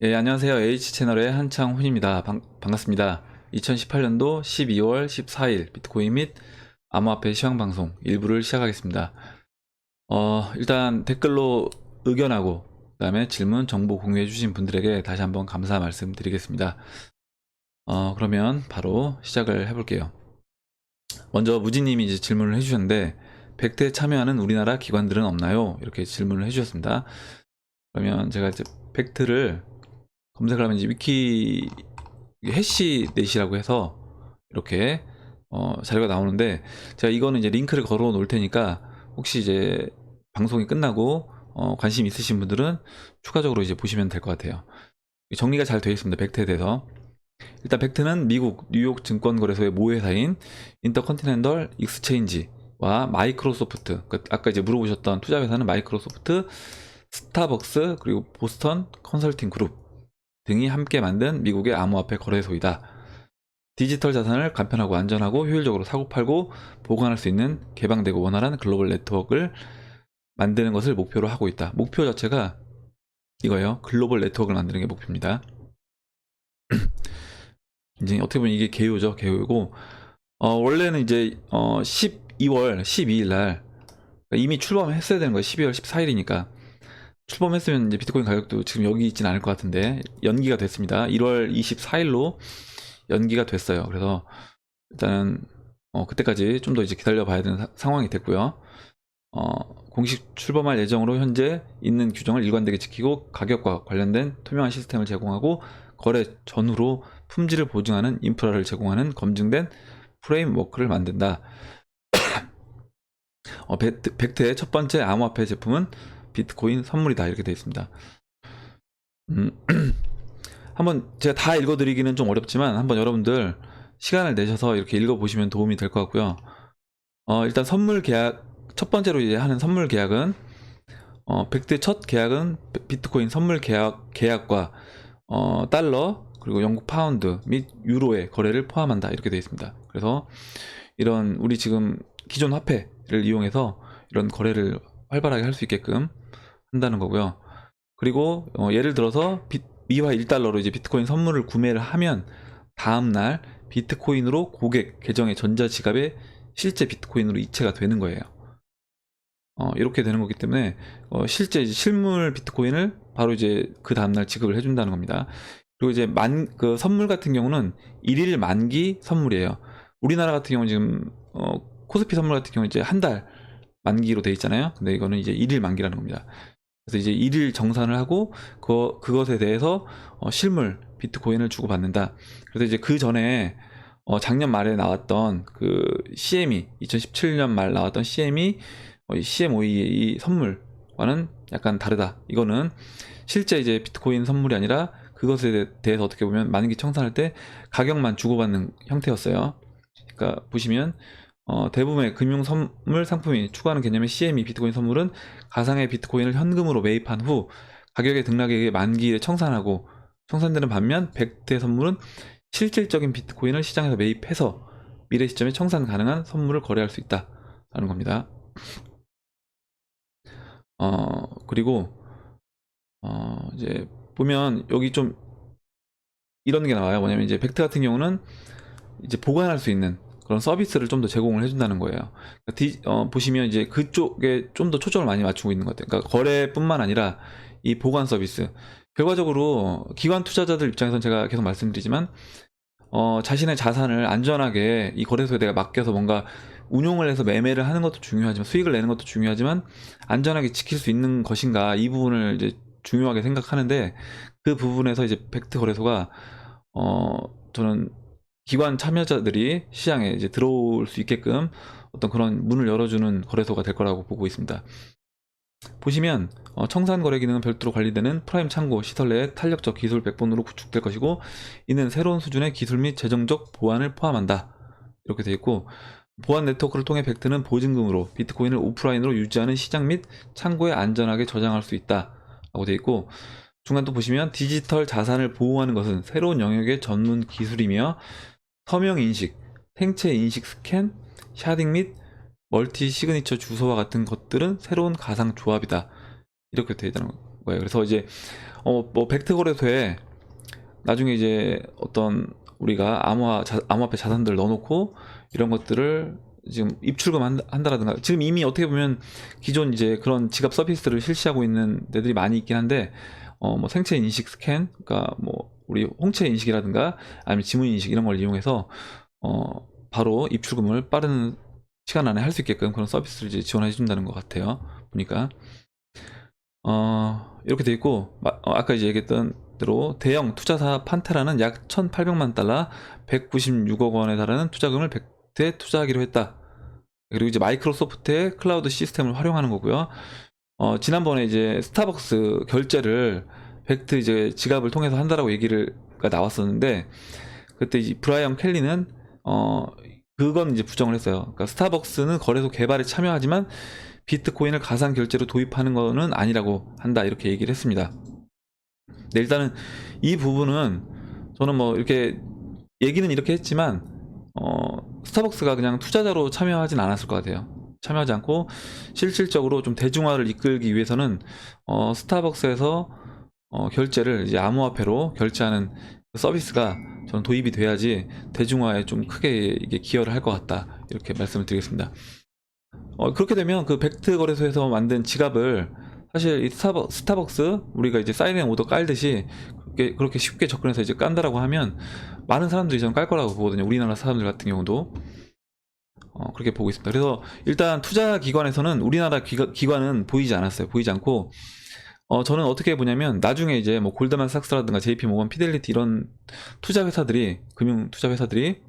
예, 안녕하세요. H채널의 한창훈입니다. 반갑습니다. 2018년도 12월 14일 비트코인 및 암호화폐 시황방송 일부를 시작하겠습니다. 일단 댓글로 의견하고 그 다음에 질문, 정보 공유해 주신 분들에게 다시 한번 감사 말씀드리겠습니다. 그러면 바로 시작을 해볼게요. 먼저 무지님이 이제 질문을 해주셨는데 벡트에 참여하는 우리나라 기관들은 없나요? 이렇게 질문을 해주셨습니다. 그러면 제가 이제 벡트를 검색을 하면 이제 위키 해시넷이라고 해서 이렇게 자료가 나오는데, 제가 이거는 이제 링크를 걸어 놓을 테니까 혹시 이제 방송이 끝나고 관심 있으신 분들은 추가적으로 이제 보시면 될 것 같아요. 정리가 잘 되어 있습니다. 벡트에 대해서. 일단 벡트는 미국 뉴욕 증권거래소의 모회사인 인터컨티넨털 익스체인지와 마이크로소프트, 아까 이제 물어보셨던 투자 회사는 마이크로소프트, 스타벅스, 그리고 보스턴 컨설팅 그룹 등이 함께 만든 미국의 암호화폐 거래소이다. 디지털 자산을 간편하고 안전하고 효율적으로 사고팔고 보관할 수 있는 개방되고 원활한 글로벌 네트워크를 만드는 것을 목표로 하고 있다. 목표 자체가 이거예요. 글로벌 네트워크를 만드는 게 목표입니다. 이제 어떻게 보면 이게 개요죠. 개요고, 원래는 이제 12월 12일 날 이미 출범했어야 되는 거예요. 12월 14일이니까 출범했으면 이제 비트코인 가격도 지금 여기 있진 않을 것 같은데 연기가 됐습니다. 1월 24일로 연기가 됐어요. 그래서 일단은 그때까지 좀 더 이제 기다려 봐야 되는 상황이 됐고요. 공식 출범할 예정으로 현재 있는 규정을 일관되게 지키고 가격과 관련된 투명한 시스템을 제공하고 거래 전후로 품질을 보증하는 인프라를 제공하는 검증된 프레임워크를 만든다. 벡트의 첫 번째 암호화폐 제품은 비트코인 선물이다, 이렇게 되어 있습니다. 한번 제가 다 읽어드리기는 좀 어렵지만 한번 여러분들 시간을 내셔서 이렇게 읽어보시면 도움이 될 것 같고요. 일단 선물 계약, 첫 번째로 이제 하는 선물 계약은 벡트의 첫 계약은 비트코인 선물 계약과 달러, 그리고 영국 파운드 및 유로의 거래를 포함한다, 이렇게 되어 있습니다. 그래서 이런 우리 지금 기존 화폐를 이용해서 이런 거래를 활발하게 할 수 있게끔 한다는 거고요. 그리고 예를 들어서 미화 1달러로 이제 비트코인 선물을 구매를 하면 다음날 비트코인으로 고객 계정의 전자지갑에 실제 비트코인으로 이체가 되는 거예요. 이렇게 되는 거기 때문에 실제 이제 실물 비트코인을 바로 이제 그 다음날 지급을 해준다는 겁니다. 그리고 이제 그 선물 같은 경우는 1일 만기 선물이에요. 우리나라 같은 경우는 지금 코스피 선물 같은 경우는 이제 한 달 만기로 돼 있잖아요. 근데 이거는 이제 1일 만기라는 겁니다. 그래서 이제 1일 정산을 하고 그것에 대해서 실물 비트코인을 주고받는다. 그래서 이제 그 전에 작년 말에 나왔던 그 CME, 2017년 말 나왔던 CME, CMOE의 이 선물과는 약간 다르다. 이거는 실제 이제 비트코인 선물이 아니라 그것에 대해서 어떻게 보면 만기 청산할 때 가격만 주고받는 형태였어요. 그러니까 보시면 대부분의 금융 선물 상품이 추구하는 개념의 CME 비트코인 선물은 가상의 비트코인을 현금으로 매입한 후 가격의 등락에 만기에 청산하고 청산되는 반면 벡트의 선물은 실질적인 비트코인을 시장에서 매입해서 미래 시점에 청산 가능한 선물을 거래할 수 있다라는 겁니다. 그리고 이제 보면 여기 좀 이런 게 나와요. 뭐냐면 이제 벡트 같은 경우는 이제 보관할 수 있는 그런 서비스를 좀 더 제공을 해준다는 거예요. 그러니까 보시면 이제 그쪽에 좀 더 초점을 많이 맞추고 있는 것 같아요. 그러니까 거래뿐만 아니라 이 보관 서비스. 결과적으로 기관 투자자들 입장에서는 제가 계속 말씀드리지만 자신의 자산을 안전하게 이 거래소에 내가 맡겨서 뭔가 운용을 해서 매매를 하는 것도 중요하지만 수익을 내는 것도 중요하지만 안전하게 지킬 수 있는 것인가, 이 부분을 이제 중요하게 생각하는데, 그 부분에서 이제 벡트 거래소가 저는 기관 참여자들이 시장에 이제 들어올 수 있게끔 어떤 그런 문을 열어주는 거래소가 될 거라고 보고 있습니다. 보시면 청산 거래 기능은 별도로 관리되는 프라임 창고 시설 내에 탄력적 기술 백본으로 구축될 것이고 이는 새로운 수준의 기술 및 재정적 보안을 포함한다, 이렇게 되어 있고, 보안 네트워크를 통해 벡트는 보증금으로 비트코인을 오프라인으로 유지하는 시장 및 창고에 안전하게 저장할 수 있다 라고 되어 있고, 중간 또 보시면 디지털 자산을 보호하는 것은 새로운 영역의 전문 기술이며 서명 인식, 생체 인식 스캔, 샤딩 및 멀티 시그니처 주소와 같은 것들은 새로운 가상 조합이다, 이렇게 되어 있다는 거예요. 그래서 이제 뭐 벡터 거래소에 나중에 이제 어떤 우리가 암호화폐 자산들을 넣어놓고 이런 것들을 지금 입출금 한다라든가, 지금 이미 어떻게 보면 기존 이제 그런 지갑 서비스를 실시하고 있는 데들이 많이 있긴 한데, 뭐 생체 인식 스캔, 그러니까 뭐 우리 홍채 인식이라든가 아니면 지문 인식 이런 걸 이용해서 바로 입출금을 빠른 시간 안에 할 수 있게끔 그런 서비스를 이제 지원해 준다는 것 같아요. 보니까 이렇게 돼 있고, 아까 이제 얘기했던 대로 대형 투자사 판테라는 약 1,800만 달러, 196억 원에 달하는 투자금을 벡트에 투자하기로 했다. 그리고 이제 마이크로소프트의 클라우드 시스템을 활용하는 거고요. 지난번에 이제 스타벅스 결제를 벡트 이제 지갑을 통해서 한다라고 얘기가 나왔었는데, 그때 이제 브라이언 켈리는 그건 이제 부정을 했어요. 그러니까 스타벅스는 거래소 개발에 참여하지만 비트코인을 가상 결제로 도입하는 거는 아니라고 한다, 이렇게 얘기를 했습니다. 네, 일단은 이 부분은 저는 뭐 이렇게 얘기는 이렇게 했지만 스타벅스가 그냥 투자자로 참여하진 않았을 것 같아요. 참여하지 않고 실질적으로 좀 대중화를 이끌기 위해서는 스타벅스에서 결제를 이제 암호화폐로 결제하는 서비스가 저는 도입이 돼야지 대중화에 좀 크게 이게 기여를 할 것 같다, 이렇게 말씀을 드리겠습니다. 그렇게 되면 그 벡트 거래소에서 만든 지갑을 사실 이 스타벅스 우리가 이제 사인앤 오더 깔듯이 그렇게 쉽게 접근해서 이제 깐다라고 하면 많은 사람들이 저는 깔 거라고 보거든요. 우리나라 사람들 같은 경우도 그렇게 보고 있습니다. 그래서 일단 투자 기관에서는 우리나라 기관은 보이지 않았어요. 보이지 않고 저는 어떻게 보냐면 나중에 이제 뭐 골드만삭스라든가 JP 모건, 피델리티 이런 투자 회사들이, 금융 투자 회사들이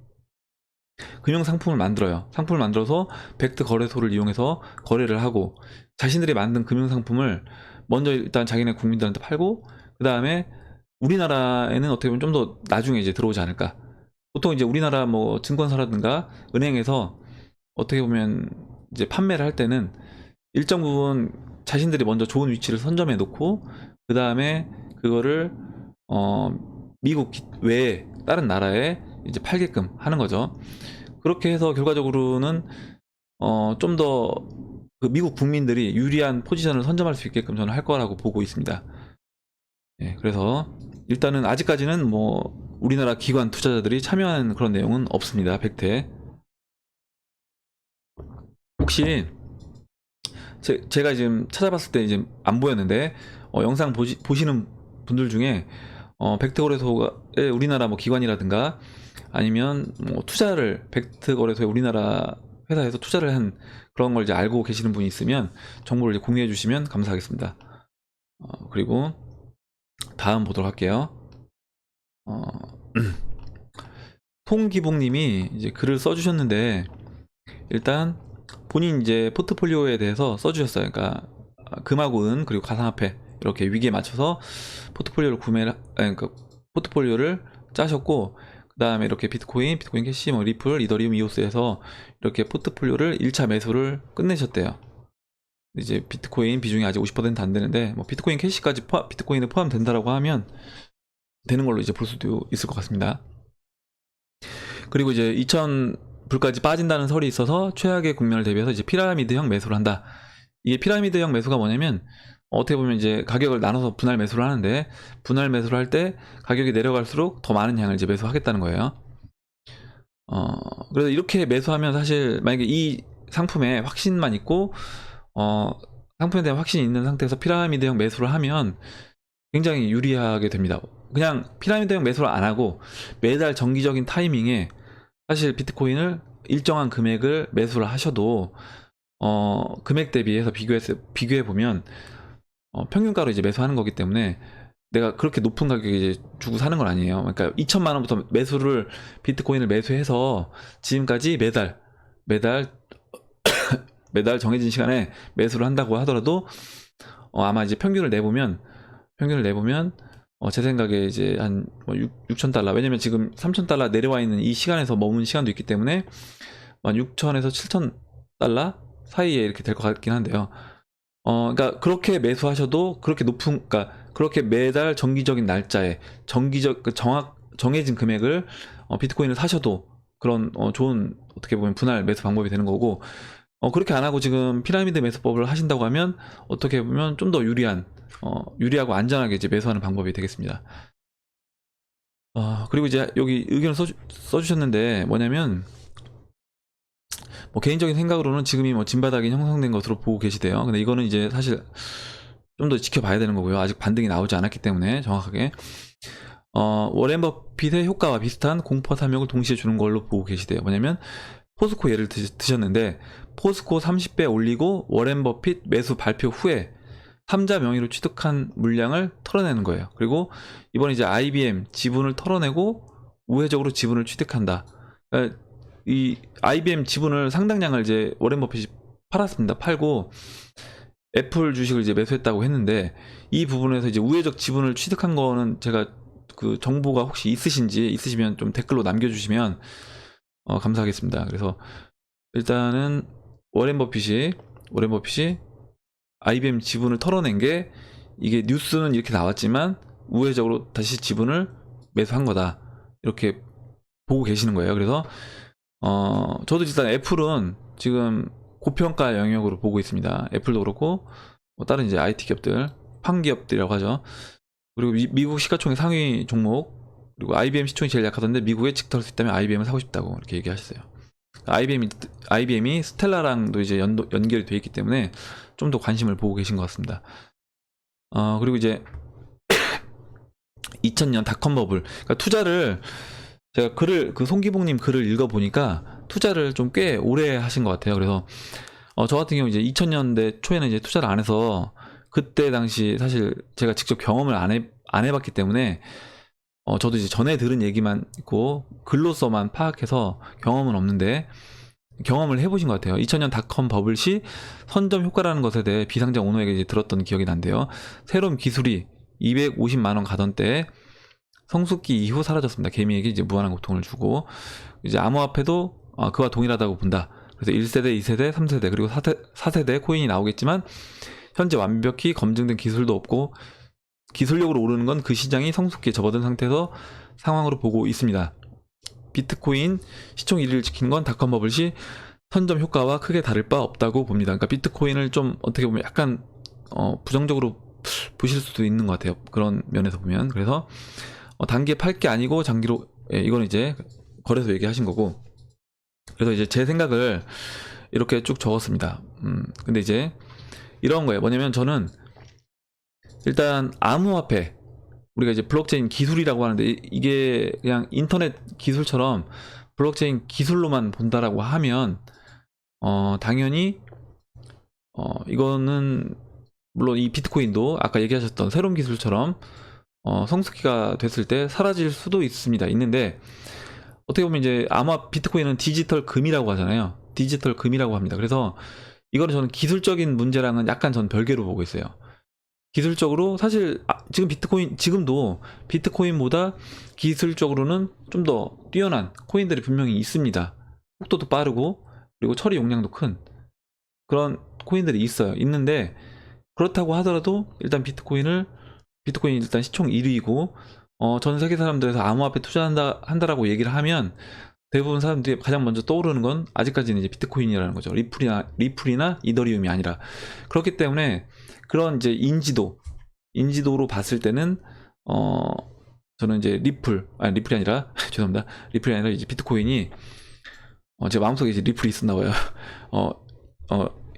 금융 상품을 만들어요. 상품을 만들어서 벡트 거래소를 이용해서 거래를 하고 자신들이 만든 금융 상품을 먼저 일단 자기네 국민들한테 팔고, 그 다음에 우리나라에는 어떻게 보면 좀 더 나중에 이제 들어오지 않을까. 보통 이제 우리나라 뭐 증권사라든가 은행에서 어떻게 보면 이제 판매를 할 때는 일정 부분 자신들이 먼저 좋은 위치를 선점해 놓고 그 다음에 그거를 미국 외에 다른 나라에 이제 팔게끔 하는 거죠. 그렇게 해서 결과적으로는 좀 더 그 미국 국민들이 유리한 포지션을 선점할 수 있게끔 저는 할 거라고 보고 있습니다. 예, 그래서 일단은 아직까지는 뭐 우리나라 기관 투자자들이 참여하는 그런 내용은 없습니다. 벡트에. 혹시 제가 지금 찾아봤을 때 이제 안 보였는데 영상 보시는 분들 중에 벡트 거래소에 우리나라 뭐 기관이라든가 아니면 뭐 투자를 벡트 거래소에 우리나라 회사에서 투자를 한 그런 걸 이제 알고 계시는 분이 있으면 정보를 이제 공유해 주시면 감사하겠습니다. 그리고 다음 보도록 할게요. 송기봉님이 이제 글을 써주셨는데, 일단 본인 이제 포트폴리오에 대해서 써주셨어요. 그러니까 금하고 은 그리고 가상화폐 이렇게 위기에 맞춰서 포트폴리오를 그러니까 포트폴리오를 짜셨고, 그 다음에 이렇게 비트코인 캐시, 뭐 리플, 이더리움, 이오스에서 이렇게 포트폴리오를 1차 매수를 끝내셨대요. 이제 비트코인 비중이 아직 50% 안 되는데, 뭐 비트코인 캐시까지 비트코인에 포함된다라고 하면 되는 걸로 이제 볼 수도 있을 것 같습니다. 그리고 이제 2000불까지 빠진다는 설이 있어서 최악의 국면을 대비해서 이제 피라미드형 매수를 한다. 이게 피라미드형 매수가 뭐냐면 어떻게 보면 이제 가격을 나눠서 분할 매수를 하는데, 분할 매수를 할 때 가격이 내려갈수록 더 많은 양을 이제 매수하겠다는 거예요. 그래서 이렇게 매수하면 사실 만약에 이 상품에 확신만 있고 상품에 대한 확신이 있는 상태에서 피라미드형 매수를 하면 굉장히 유리하게 됩니다. 그냥 피라미드형 매수를 안 하고 매달 정기적인 타이밍에 사실 비트코인을 일정한 금액을 매수를 하셔도 금액 대비해서 비교해 보면 평균가로 이제 매수하는 거기 때문에 내가 그렇게 높은 가격에 이제 주고 사는 건 아니에요. 그러니까 2천만 원부터 비트코인을 매수해서 지금까지 매달 정해진 시간에 매수를 한다고 하더라도 아마 이제 평균을 내보면 제 생각에 이제 한 6,000달러, 왜냐면 지금 3,000달러 내려와 있는 이 시간에서 머문 시간도 있기 때문에 6,000에서 7,000달러 사이에 이렇게 될 것 같긴 한데요. 그러니까 그렇게 매수하셔도 그러니까 그렇게 매달 정기적인 날짜에 정해진 금액을 비트코인을 사셔도 그런 좋은 어떻게 보면 분할 매수 방법이 되는 거고, 그렇게 안 하고 지금 피라미드 매수법을 하신다고 하면 어떻게 보면 좀 더 유리하고 안전하게 이제 매수하는 방법이 되겠습니다. 그리고 이제 여기 의견을 써주셨는데 뭐냐면 뭐 개인적인 생각으로는 지금이 뭐 진바닥이 형성된 것으로 보고 계시대요. 근데 이거는 이제 사실 좀 더 지켜봐야 되는 거고요. 아직 반등이 나오지 않았기 때문에 정확하게 워렌 버핏의 효과와 비슷한 공포 탐욕을 동시에 주는 걸로 보고 계시대요. 뭐냐면 포스코 예를 드셨는데 포스코 30배 올리고 워렌 버핏 매수 발표 후에 3자 명의로 취득한 물량을 털어내는 거예요. 그리고 이번에 이제 IBM 지분을 털어내고 우회적으로 지분을 취득한다. 그러니까 이 IBM 지분을 상당량을 이제 워렌 버핏이 팔았습니다. 팔고 애플 주식을 이제 매수했다고 했는데 이 부분에서 이제 우회적 지분을 취득한 거는 제가 그 정보가 혹시 있으시면 좀 댓글로 남겨주시면 감사하겠습니다. 그래서 일단은 워렌 버핏이 IBM 지분을 털어낸 게 이게 뉴스는 이렇게 나왔지만 우회적으로 다시 지분을 매수한 거다 이렇게 보고 계시는 거예요. 그래서 저도 일단 애플은 지금 고평가 영역으로 보고 있습니다. 애플도 그렇고 뭐 다른 이제 IT 기업들, 팡기업들이라고 하죠. 그리고 미국 시가총액 상위 종목, 그리고 IBM 시총이 제일 약하던데 미국에 직털 수 있다면 IBM을 사고 싶다고 이렇게 얘기하셨어요. IBM이 스텔라랑도 이제 연결이 돼 있기 때문에 좀 더 관심을 보고 계신 것 같습니다. 그리고 이제 2000년 닷컴 버블, 그러니까 투자를 제가 송기봉님 글을 읽어보니까 투자를 좀 꽤 오래 하신 것 같아요. 그래서 저 같은 경우 이제 2000년대 초에는 이제 투자를 안 해서 그때 당시 사실 제가 직접 경험을 안 해봤기 때문에 저도 이제 전에 들은 얘기만 있고 글로서만 파악해서 경험은 없는데 경험을 해보신 것 같아요. 2000년 닷컴 버블 시 선점 효과라는 것에 대해 비상장 오너에게 이제 들었던 기억이 난대요. 새로운 기술이 250만원 가던 때에 성숙기 이후 사라졌습니다. 개미에게 이제 무한한 고통을 주고 이제 암호화폐도 그와 동일하다고 본다. 그래서 1세대, 2세대, 3세대 그리고 4세대 코인이 나오겠지만 현재 완벽히 검증된 기술도 없고 기술력으로 오르는 건 그 시장이 성숙기에 접어든 상태에서 상황으로 보고 있습니다. 비트코인 시총 1위를 지킨 건 닷컴 버블 시 선점 효과와 크게 다를 바 없다고 봅니다. 그러니까 비트코인을 좀 어떻게 보면 약간 부정적으로 보실 수도 있는 것 같아요. 그런 면에서 보면. 그래서 단기에 팔 게 아니고 장기로, 이건 이제 거래소 얘기하신 거고. 그래서 이제 제 생각을 이렇게 쭉 적었습니다. 근데 이제 이런 거예요. 뭐냐면 저는 일단 암호화폐, 우리가 이제 블록체인 기술이라고 하는데 이게 그냥 인터넷 기술처럼 블록체인 기술로만 본다라고 하면 당연히 이거는 물론 이 비트코인도 아까 얘기하셨던 새로운 기술처럼 성숙기가 됐을 때 사라질 수도 있는데 어떻게 보면 이제 비트코인은 디지털 금이라고 하잖아요. 디지털 금이라고 합니다. 그래서 이거는 저는 기술적인 문제랑은 약간 전 별개로 보고 있어요. 기술적으로 사실 지금도 비트코인보다 기술적으로는 좀 더 뛰어난 코인들이 분명히 있습니다. 속도도 빠르고 그리고 처리 용량도 큰 그런 코인들이 있는데 그렇다고 하더라도 일단 비트코인이 일단 시총 1위이고 전 세계 사람들에서 암호화폐 투자한다라고 얘기를 하면 대부분 사람들이 가장 먼저 떠오르는 건 아직까지는 이제 비트코인이라는 거죠. 리플이나 이더리움이 아니라. 그렇기 때문에 그런 이제 인지도로 봤을 때는 저는 이제 리플이 아니라 죄송합니다. 리플이 아니라 이제 비트코인이 제 마음속에 이제 리플이 있었나 봐요.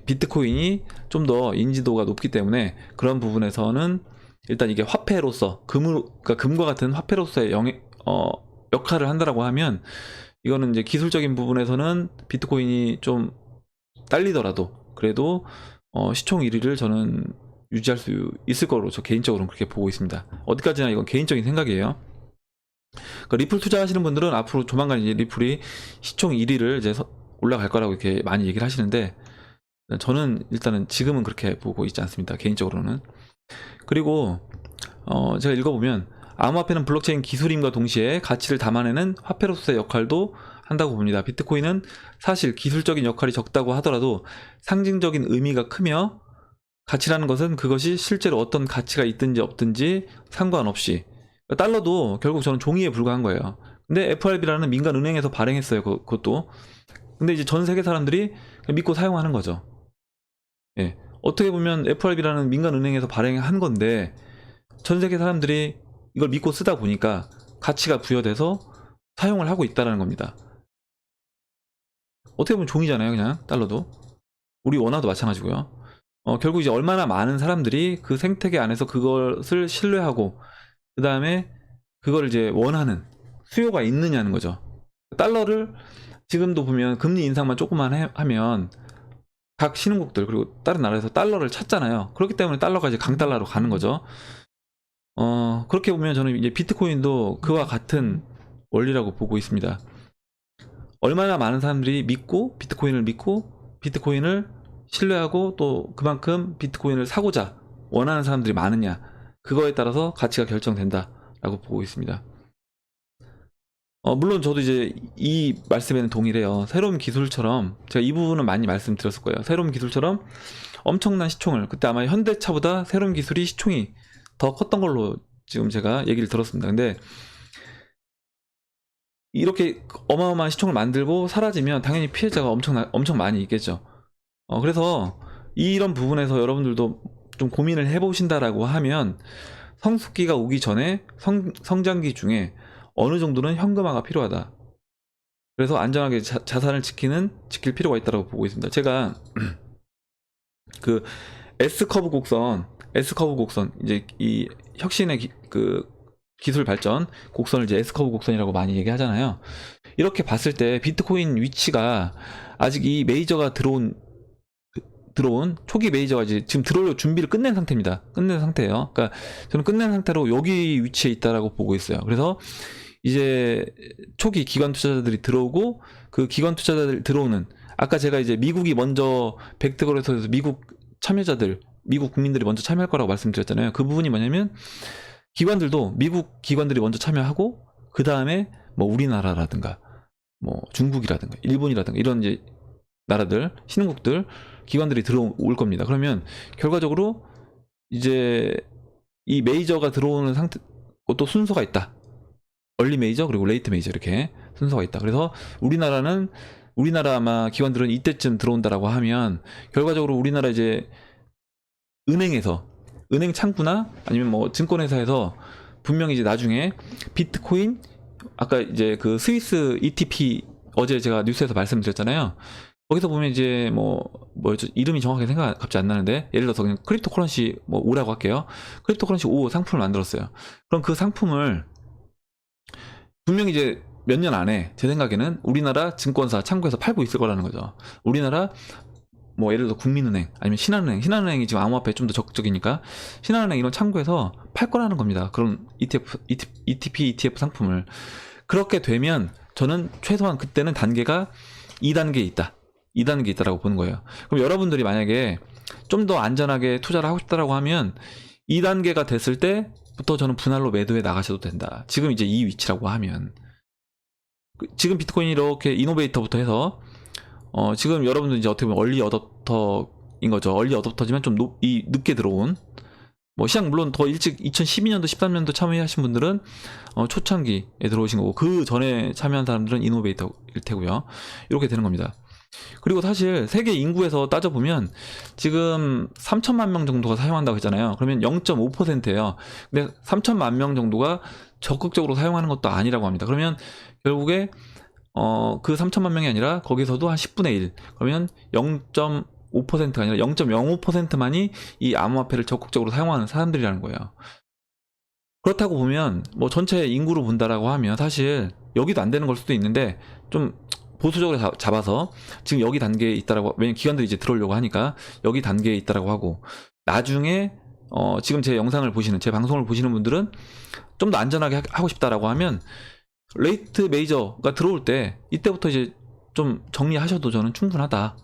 비트코인이 좀 더 인지도가 높기 때문에 그런 부분에서는 일단 이게 화폐로서 그러니까 금과 같은 화폐로서의 역할을 한다라고 하면 이거는 이제 기술적인 부분에서는 비트코인이 좀 딸리더라도 그래도 시총 1위를 저는 유지할 수 있을 거로 저 개인적으로는 그렇게 보고 있습니다. 어디까지나 이건 개인적인 생각이에요. 그러니까 리플 투자하시는 분들은 앞으로 조만간 이제 리플이 시총 1위를 이제 올라갈 거라고 이렇게 많이 얘기를 하시는데 저는 일단은 지금은 그렇게 보고 있지 않습니다. 개인적으로는. 그리고 제가 읽어보면 암호화폐는 블록체인 기술임과 동시에 가치를 담아내는 화폐로서의 역할도 한다고 봅니다. 비트코인은 사실 기술적인 역할이 적다고 하더라도 상징적인 의미가 크며 가치라는 것은 그것이 실제로 어떤 가치가 있든지 없든지 상관없이 달러도 결국 저는 종이에 불과한 거예요. 근데 FRB라는 민간 은행에서 발행했어요. 그것도 근데 이제 전 세계 사람들이 믿고 사용하는 거죠. 예. 어떻게 보면 FRB라는 민간은행에서 발행한 건데 전 세계 사람들이 이걸 믿고 쓰다 보니까 가치가 부여돼서 사용을 하고 있다는 겁니다. 어떻게 보면 종이잖아요, 그냥 달러도. 우리 원화도 마찬가지고요. 결국 이제 얼마나 많은 사람들이 그 생태계 안에서 그것을 신뢰하고 그 다음에 그걸 이제 원하는 수요가 있느냐는 거죠. 달러를 지금도 보면 금리 인상만 조금만 하면 각 신흥국들 그리고 다른 나라에서 달러를 찾잖아요. 그렇기 때문에 달러가 이제 강달러로 가는 거죠. 그렇게 보면 저는 이제 비트코인도 그와 같은 원리라고 보고 있습니다. 얼마나 많은 사람들이 비트코인을 믿고 비트코인을 신뢰하고 또 그만큼 비트코인을 사고자 원하는 사람들이 많으냐, 그거에 따라서 가치가 결정된다라고 보고 있습니다. 물론 저도 이제 이 말씀에는 동일해요. 새로운 기술처럼, 제가 이 부분은 많이 말씀드렸을 거예요. 새로운 기술처럼 엄청난 시총을, 그때 아마 현대차보다 새로운 기술이 시총이 더 컸던 걸로 지금 제가 얘기를 들었습니다. 근데 이렇게 어마어마한 시총을 만들고 사라지면 당연히 피해자가 엄청 많이 있겠죠. 그래서 이런 부분에서 여러분들도 좀 고민을 해보신다라고 하면 성숙기가 오기 전에 성장기 중에 어느 정도는 현금화가 필요하다. 그래서 안전하게 자산을 지킬 필요가 있다고 보고 있습니다. 제가 그 S커브 곡선 이제 이 혁신의 그 기술 발전 곡선을 이제 S커브 곡선이라고 많이 얘기하잖아요. 이렇게 봤을 때 비트코인 위치가 아직 이 메이저가 들어온 초기 메이저가 이제 지금 들어올 준비를 끝낸 상태입니다. 끝낸 상태예요. 그러니까 저는 끝낸 상태로 여기 위치에 있다라고 보고 있어요. 그래서 이제 초기 기관 투자자들이 들어오고 그 기관 투자자들이 들어오는, 아까 제가 이제 미국이 먼저 벡트거래소에서 미국 참여자들, 미국 국민들이 먼저 참여할 거라고 말씀드렸잖아요. 그 부분이 뭐냐면 기관들도 미국 기관들이 먼저 참여하고 그 다음에 뭐 우리나라라든가 뭐 중국이라든가 일본이라든가 이런 이제 나라들, 신흥국들 기관들이 들어올 겁니다. 그러면 결과적으로 이제 이 메이저가 들어오는 상태, 또 순서가 있다. 얼리 메이저 그리고 레이트 메이저 이렇게 순서가 있다. 그래서 우리나라 아마 기관들은 이때쯤 들어온다라고 하면 결과적으로 우리나라 이제 은행 창구나 아니면 뭐 증권회사에서 분명히 이제 나중에 비트코인, 아까 이제 그 스위스 ETP 어제 제가 뉴스에서 말씀드렸잖아요. 거기서 보면 이제 뭐였죠? 이름이 정확하게 갑자기 안 나는데, 예를 들어서 그냥 크립토커런시 뭐 5라고 할게요. 크립토커런시 5 상품을 만들었어요. 그럼 그 상품을 분명히 이제 몇 년 안에 제 생각에는 우리나라 증권사 창구에서 팔고 있을 거라는 거죠. 우리나라 뭐 예를 들어 국민은행 아니면 신한은행이 지금 암호화폐에 좀 더 적극적이니까 신한은행 이런 창구에서 팔 거라는 겁니다. 그런 ETF 상품을. 그렇게 되면 저는 최소한 그때는 단계가 2단계에 있다. 2단계 있다라고 보는 거예요. 그럼 여러분들이 만약에 좀 더 안전하게 투자를 하고 싶다라고 하면 2단계가 됐을 때부터 저는 분할로 매도해 나가셔도 된다. 지금 이제 이 위치라고 하면, 지금 비트코인이 이렇게 이노베이터부터 해서 지금 여러분들 이제 어떻게 보면 얼리 어댑터인 거죠. 얼리 어댑터지만 좀 늦게 들어온, 뭐 시장 물론 더 일찍 2012년도 13년도 참여하신 분들은 초창기에 들어오신 거고, 그 전에 참여한 사람들은 이노베이터일 테고요. 이렇게 되는 겁니다. 그리고 사실 세계 인구에서 따져보면 지금 3천만 명 정도가 사용한다고 했잖아요. 그러면 0.5%예요. 근데 3천만 명 정도가 적극적으로 사용하는 것도 아니라고 합니다. 그러면 결국에 그 3천만 명이 아니라 거기서도 한 10분의 1, 그러면 0.5%가 아니라 0.05%만이 이 암호화폐를 적극적으로 사용하는 사람들이라는 거예요. 그렇다고 보면 뭐 전체 인구로 본다라고 하면 사실 여기도 안 되는 걸 수도 있는데, 좀 보수적으로 잡아서 지금 여기 단계에 있다라고, 왜냐면 기관들이 이제 들어오려고 하니까 여기 단계에 있다라고 하고, 나중에 지금 제 영상을 보시는, 제 방송을 보시는 분들은 좀 더 안전하게 하고 싶다라고 하면 레이트 메이저가 들어올 때 이때부터 이제 좀 정리하셔도 저는 충분하다.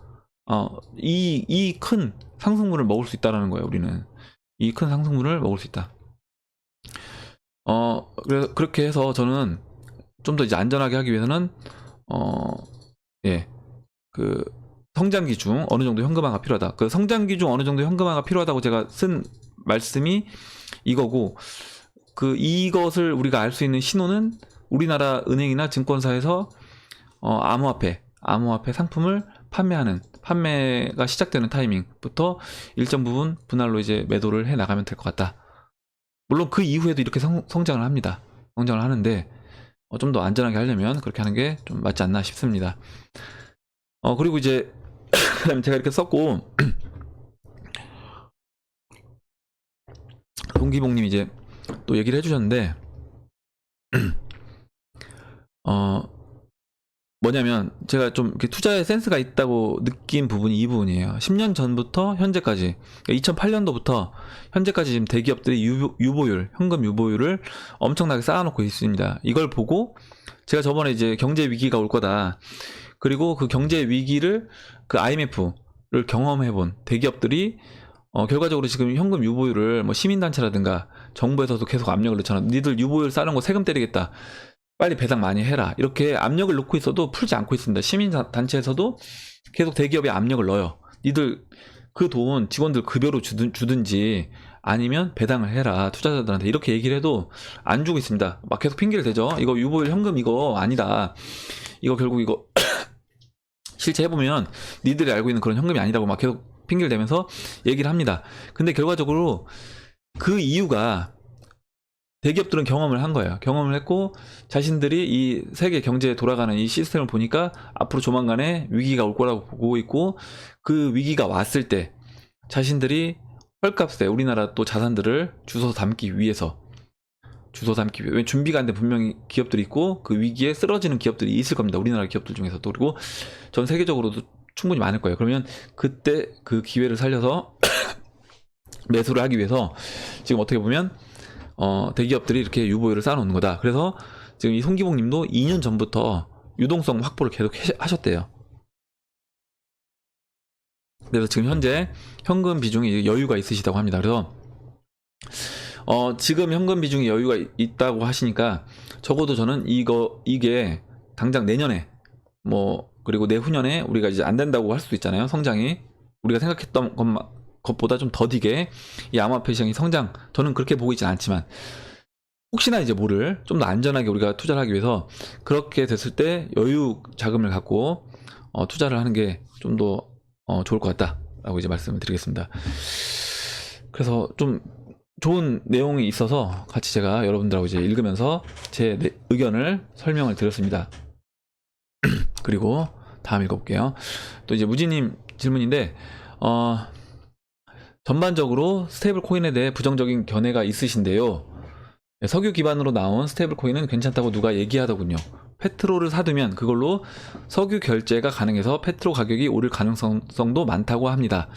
이 큰 상승분을 먹을 수 있다라는 거예요. 우리는 이 큰 상승분을 먹을 수 있다. 그래서 그렇게 해서 저는 좀 더 이제 안전하게 하기 위해서는 그 성장기 중 어느 정도 현금화가 필요하다. 그 성장기 중 어느 정도 현금화가 필요하다고 제가 쓴 말씀이 이거고, 이것을 우리가 알 수 있는 신호는 우리나라 은행이나 증권사에서 암호화폐 암호화폐 상품을 판매가 시작되는 타이밍부터 일정 부분 분할로 이제 매도를 해 나가면 될 것 같다. 물론 그 이후에도 이렇게 성장을 합니다. 성장을 하는데 좀 더 안전하게 하려면 그렇게 하는 게 좀 맞지 않나 싶습니다. 그리고 이제 그다음에 제가 이렇게 썼고 동기봉님 이제 또 얘기를 해주셨는데 뭐냐면 제가 좀 이렇게 투자에 센스가 있다고 느낀 부분이 이 부분이에요. 10년 전부터 현재까지, 그러니까 2008년도부터 현재까지 지금 대기업들이 현금 유보율을 엄청나게 쌓아놓고 있습니다. 이걸 보고 제가 저번에 이제 경제 위기가 올 거다. 그리고 그 경제 위기를 그 IMF를 경험해본 대기업들이 결과적으로 지금 현금 유보율을 뭐 시민단체라든가 정부에서도 계속 압력을 넣잖아. 니들 유보율 쌓는 거 세금 때리겠다. 빨리 배당 많이 해라. 이렇게 압력을 넣고 있어도 풀지 않고 있습니다. 시민단체에서도 계속 대기업에 압력을 넣어요. 니들 그 돈 직원들 급여로 주든지 아니면 배당을 해라. 투자자들한테 이렇게 얘기를 해도 안 주고 있습니다. 막 계속 핑계를 대죠. 이거 유보율 현금 이거 아니다. 이거 결국 이거 실제 해보면 니들이 알고 있는 그런 현금이 아니라고 막 계속 핑계를 대면서 얘기를 합니다. 근데 결과적으로 그 이유가 대기업들은 경험을 한 거예요. 경험을 했고 자신들이 이 세계 경제에 돌아가는 이 시스템을 보니까 앞으로 조만간에 위기가 올 거라고 보고 있고 그 위기가 왔을 때 자신들이 헐값에 우리나라 또 자산들을 주워 담기 위해서 왜 준비가 안 된 분명히 기업들이 있고 그 위기에 쓰러지는 기업들이 있을 겁니다. 우리나라 기업들 중에서도. 그리고 전 세계적으로도 충분히 많을 거예요. 그러면 그때 그 기회를 살려서 매수를 하기 위해서 지금 어떻게 보면 대기업들이 이렇게 유보율을 쌓아놓는 거다. 그래서 지금 이 송기봉 님도 2년 전부터 유동성 확보를 계속 하셨대요. 그래서 지금 현재 현금 비중이 여유가 있으시다고 합니다. 그래서 지금 현금 비중이 여유가 있다고 하시니까 적어도 저는 이게 당장 내년에 그리고 내후년에 우리가 이제 안 된다고 할 수도 있잖아요. 성장이 우리가 생각했던 것보다 좀 더디게 이 암호화폐 시장이 저는 그렇게 보고 있진 않지만 혹시나 이제 모를 좀 더 안전하게 우리가 투자를 하기 위해서 그렇게 됐을 때 여유 자금을 갖고 투자를 하는 게 좀 더 좋을 것 같다라고 이제 말씀을 드리겠습니다. 그래서 좀 좋은 내용이 있어서 같이 제가 여러분들하고 이제 읽으면서 제 의견을 설명을 드렸습니다. 그리고 다음 읽어볼게요. 또 이제 무지님 질문인데 전반적으로 스테이블 코인에 대해 부정적인 견해가 있으신데요. 석유 기반으로 나온 스테이블 코인은 괜찮다고 누가 얘기하더군요. 페트로를 사두면 그걸로 석유 결제가 가능해서 페트로 가격이 오를 가능성도 많다고 합니다.